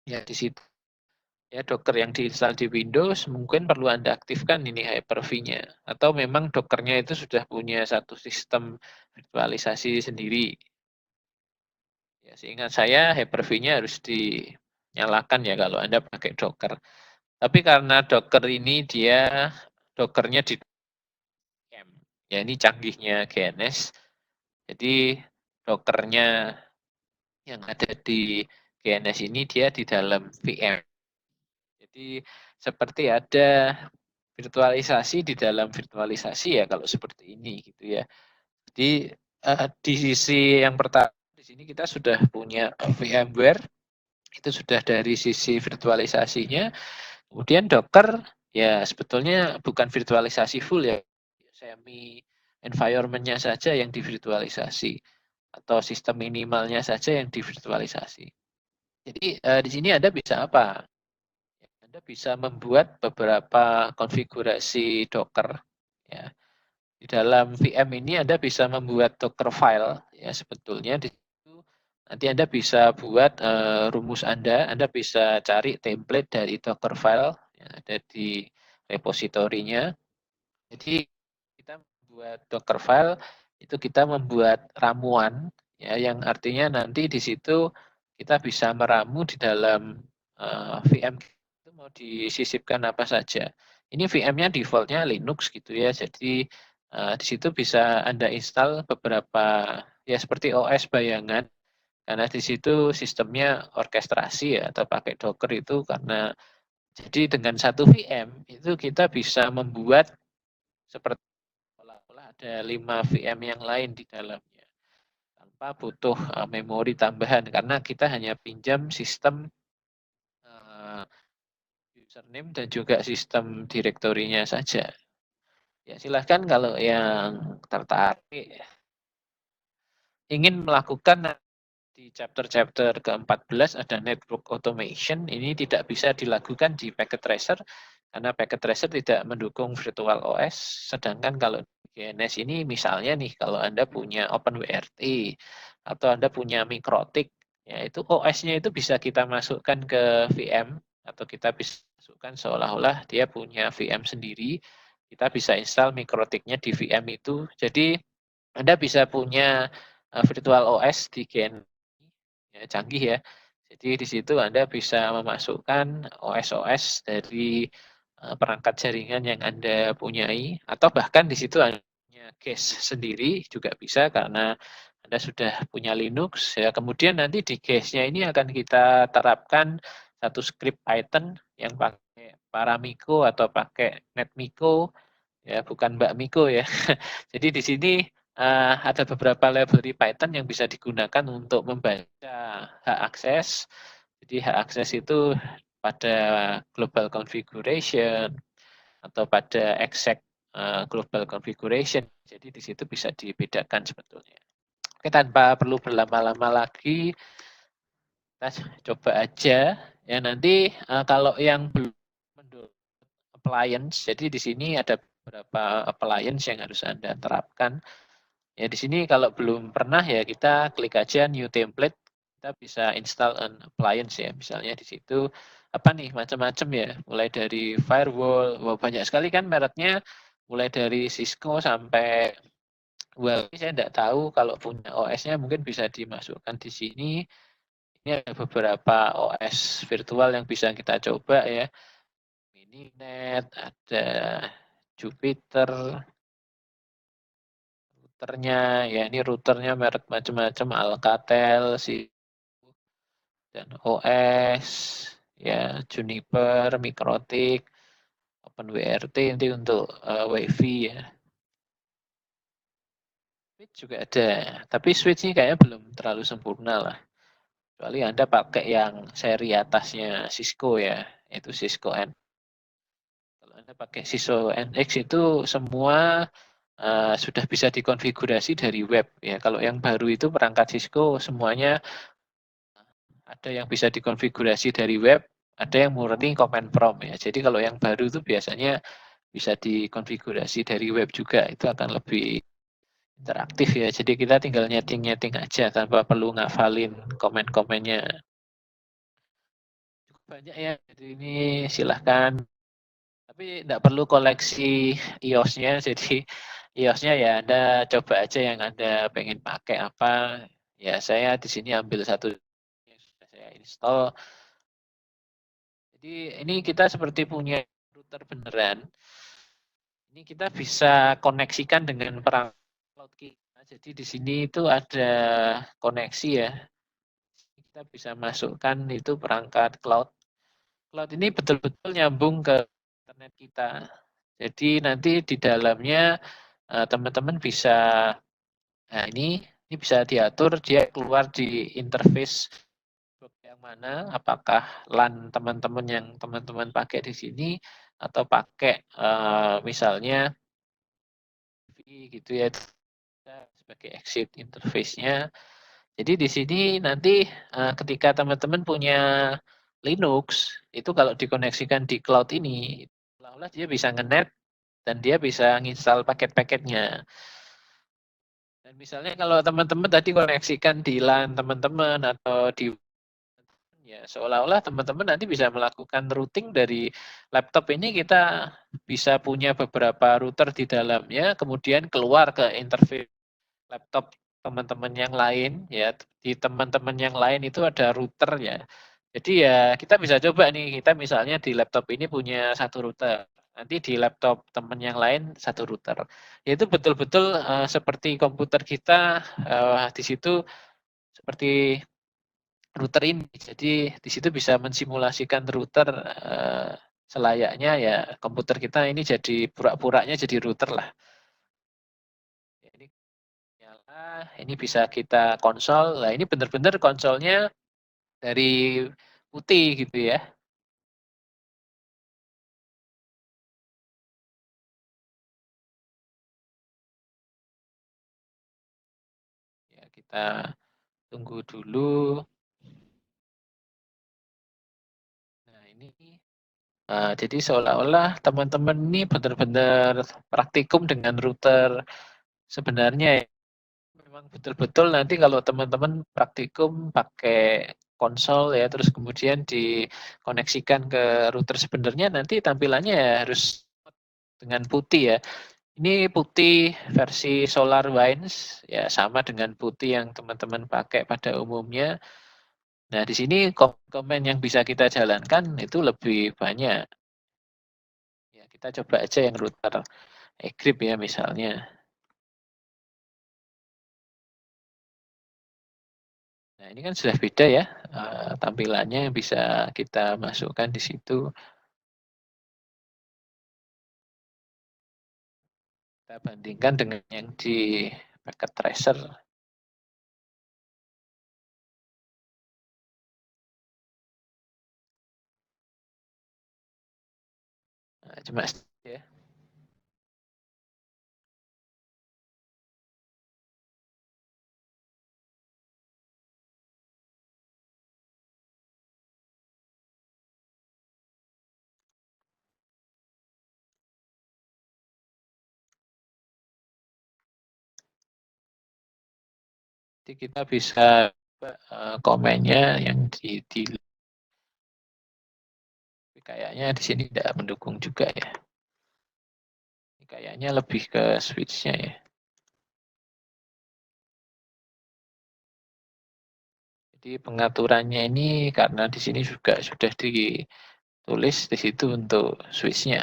ya di situ ya Docker yang diinstal di Windows mungkin perlu Anda aktifkan ini Hyper-V-nya. Atau memang Docker-nya itu sudah punya satu sistem virtualisasi sendiri. Ya, seingat saya Hyper-V-nya harus dinyalakan ya kalau Anda pakai Docker. Tapi karena Docker ini dia Docker-nya di VM. Ya ini canggihnya GNS. Jadi Docker-nya yang ada di GNS ini dia di dalam VM. Jadi seperti ada virtualisasi di dalam virtualisasi ya kalau seperti ini gitu ya. Jadi di sisi yang pertama di sini kita sudah punya VMware, itu sudah dari sisi virtualisasinya. Kemudian Docker ya sebetulnya bukan virtualisasi full ya, semi environment-nya saja yang divirtualisasi atau sistem minimalnya saja yang divirtualisasi. Jadi di sini Anda bisa apa? Anda bisa membuat beberapa konfigurasi Docker. Ya. Di dalam VM ini Anda bisa membuat Docker file. Ya sebetulnya di situ nanti Anda bisa buat rumus Anda bisa cari template dari Docker file yang ada di repositorinya. Jadi kita membuat Docker file itu kita membuat ramuan ya yang artinya nanti di situ kita bisa meramu di dalam VM itu mau disisipkan apa saja. Ini VM-nya default-nya Linux gitu ya. Jadi di situ bisa Anda install beberapa ya seperti OS bayangan karena di situ sistemnya orkestrasi ya atau pakai Docker itu karena jadi dengan satu VM itu kita bisa membuat seperti seolah-olah ada 5 VM yang lain di dalamnya tanpa butuh memori tambahan karena kita hanya pinjam sistem username dan juga sistem direktorinya saja. Ya silahkan kalau yang tertarik ingin melakukan di chapter-chapter ke-14 ada network automation. Ini tidak bisa dilakukan di packet tracer karena packet tracer tidak mendukung virtual OS. Sedangkan kalau GNS ini misalnya nih kalau Anda punya OpenWRT atau Anda punya Mikrotik, ya itu OS-nya itu bisa kita masukkan ke VM atau kita bisa masukkan seolah-olah dia punya VM sendiri. Kita bisa install Mikrotiknya di VM itu. Jadi Anda bisa punya virtual OS di GNS ya, canggih ya. Jadi di situ Anda bisa memasukkan OS-OS dari perangkat jaringan yang Anda punyai atau bahkan di situ Anda punya cache sendiri juga bisa karena Anda sudah punya Linux ya. Kemudian nanti di cache-nya ini akan kita terapkan satu script Python yang pakai Paramiko atau pakai NetMiko ya, bukan Mbak Miko ya. Jadi di sini ada beberapa library Python yang bisa digunakan untuk membaca hak akses. Jadi hak akses itu pada global configuration atau pada exact global configuration. Jadi di situ bisa dibedakan sebetulnya. Oke, tanpa perlu berlama-lama lagi, kita coba aja. Ya nanti kalau yang belum mendownload appliance, jadi di sini ada beberapa appliance yang harus Anda terapkan. Ya di sini kalau belum pernah ya kita klik aja new template, kita bisa install an appliance ya. Misalnya di situ apa nih macam-macam ya, mulai dari firewall, wah banyak sekali kan mereknya, mulai dari Cisco sampai Huawei. Saya tidak tahu kalau punya OS-nya mungkin bisa dimasukkan di sini. Ini ada beberapa OS virtual yang bisa kita coba ya. Mininet, ada Jupiter, routernya ya ini routernya merek macam-macam Alcatel, dan OS ya Juniper, Mikrotik, OpenWRT nanti untuk WiFi ya. Switch juga ada, tapi switch ini kayaknya belum terlalu sempurna lah. Kecuali Anda pakai yang seri atasnya Cisco ya, itu Cisco N. Kalau Anda pakai Cisco NX itu semua sudah bisa dikonfigurasi dari web ya. Kalau yang baru itu perangkat Cisco semuanya ada yang bisa dikonfigurasi dari web, ada yang murni command prompt ya. Jadi kalau yang baru itu biasanya bisa dikonfigurasi dari web juga, itu akan lebih interaktif ya. Jadi kita tinggal nyeting-nyeting aja tanpa perlu ngafalin komen-komennya. Cukup banyak ya, jadi ini silahkan. Tapi tidak perlu koleksi iOS-nya, jadi iOS-nya ya Anda coba aja yang Anda pengen pakai apa. Ya saya di sini ambil satu yang sudah saya install. Jadi ini kita seperti punya router beneran. Ini kita bisa koneksikan dengan perangkat cloud kita. Jadi di sini itu ada koneksi ya. Kita bisa masukkan itu perangkat cloud. Cloud ini betul-betul nyambung ke internet kita. Jadi nanti di dalamnya teman-teman bisa, nah ini bisa diatur dia keluar di interface yang mana, apakah LAN teman-teman yang teman-teman pakai di sini atau pakai misalnya gitu ya sebagai exit interface-nya. Jadi di sini nanti ketika teman-teman punya Linux itu kalau dikoneksikan di cloud ini, seolah-olah dia bisa ngenet dan dia bisa nginstal paket-paketnya. Dan misalnya kalau teman-teman tadi koneksikan di LAN teman-teman atau di ya seolah-olah teman-teman nanti bisa melakukan routing dari laptop ini, kita bisa punya beberapa router di dalamnya, kemudian keluar ke interface laptop teman-teman yang lain ya. Di teman-teman yang lain itu ada router ya. Jadi ya kita bisa coba nih, kita misalnya di laptop ini punya satu router, nanti di laptop teman yang lain satu router. Itu betul-betul seperti komputer kita di situ seperti router ini. Jadi di situ bisa mensimulasikan router selayaknya ya komputer kita ini jadi pura-puranya jadi router lah. Ini nyala, ini bisa kita konsol. Nah ini benar-benar konsolnya dari putih gitu ya. Ya kita tunggu dulu. Nah ini jadi seolah-olah teman-teman ini benar-benar praktikum dengan router. Sebenarnya ya, memang betul-betul nanti kalau teman-teman praktikum pakai konsol ya, terus kemudian dikoneksikan ke router, sebenarnya nanti tampilannya ya harus dengan putih ya. Ini putih versi SolarWinds ya, sama dengan putih yang teman-teman pakai pada umumnya. Nah, di sini komen yang bisa kita jalankan itu lebih banyak. Ya, kita coba aja yang router egrip ya misalnya. Nah, ini kan sudah beda ya tampilannya yang bisa kita masukkan di situ. Kita bandingkan dengan yang di packet tracer. Nah, cuma ya. Jadi kita bisa komennya yang di kayaknya di sini tidak mendukung juga ya. Kayaknya lebih ke switch-nya ya. Jadi pengaturannya ini karena di sini juga sudah ditulis di situ untuk switch-nya.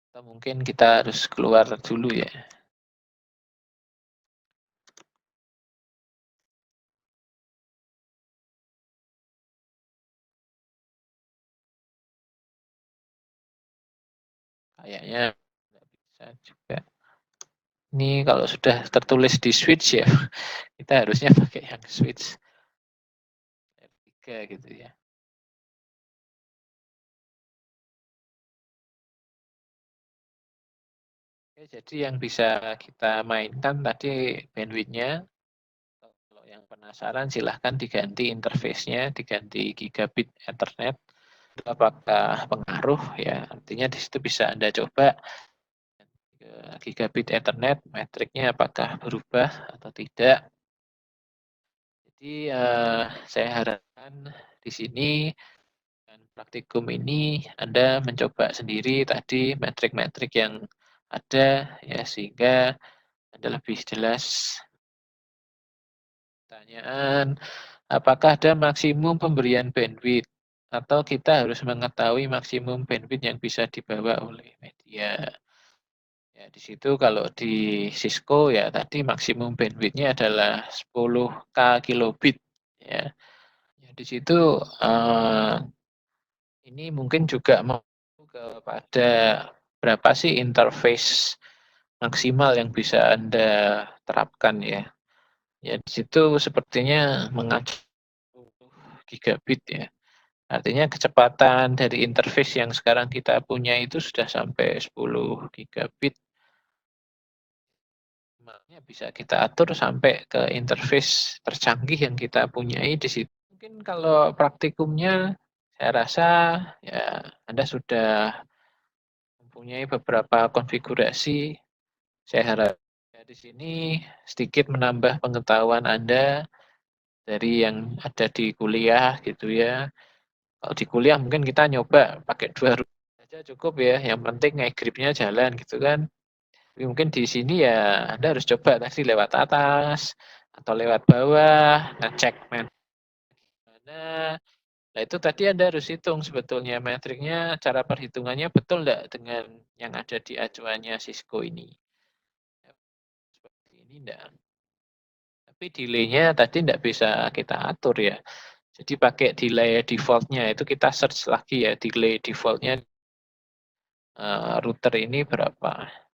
Atau mungkin kita harus keluar dulu ya. Kayaknya nggak bisa juga. Ini kalau sudah tertulis di switch ya, kita harusnya pakai yang switch R3 gitu ya. Oke, jadi yang bisa kita mainkan tadi bandwidth-nya. Kalau yang penasaran silahkan diganti interface-nya, diganti gigabit Ethernet. Apakah pengaruh ya? Artinya di situ bisa Anda coba gigabit Ethernet, metriknya apakah berubah atau tidak. Jadi saya harapkan di sini dengan praktikum ini Anda mencoba sendiri tadi metrik-metrik yang ada ya sehingga Anda lebih jelas. Pertanyaan, apakah ada maksimum pemberian bandwidth atau kita harus mengetahui maksimum bandwidth yang bisa dibawa oleh media? Ya, di situ kalau di Cisco ya tadi maksimum bandwidth-nya adalah 10K kilobit ya. Ya di situ ini mungkin juga mau kepada berapa sih interface maksimal yang bisa Anda terapkan ya. Ya di situ sepertinya mengacu 10 gigabit ya. Artinya kecepatan dari interface yang sekarang kita punya itu sudah sampai 10 gigabit. Makanya bisa kita atur sampai ke interface tercanggih yang kita punyai di situ. Mungkin kalau praktikumnya saya rasa ya Anda sudah mempunyai beberapa konfigurasi. Saya harap ya, di sini sedikit menambah pengetahuan Anda dari yang ada di kuliah gitu ya. Kalau di kuliah mungkin kita nyoba pakai 2 router aja cukup ya. Yang penting nge-grip-nya jalan gitu kan. Tapi mungkin di sini ya Anda harus coba tadi lewat atas atau lewat bawah, ngecek mana. Nah itu tadi Anda harus hitung sebetulnya metriknya, cara perhitungannya betul enggak dengan yang ada di acuannya Cisco ini. Seperti ini enggak. Tapi delay-nya tadi enggak bisa kita atur ya. Jadi pakai delay default-nya itu kita search lagi ya delay default-nya router ini berapa.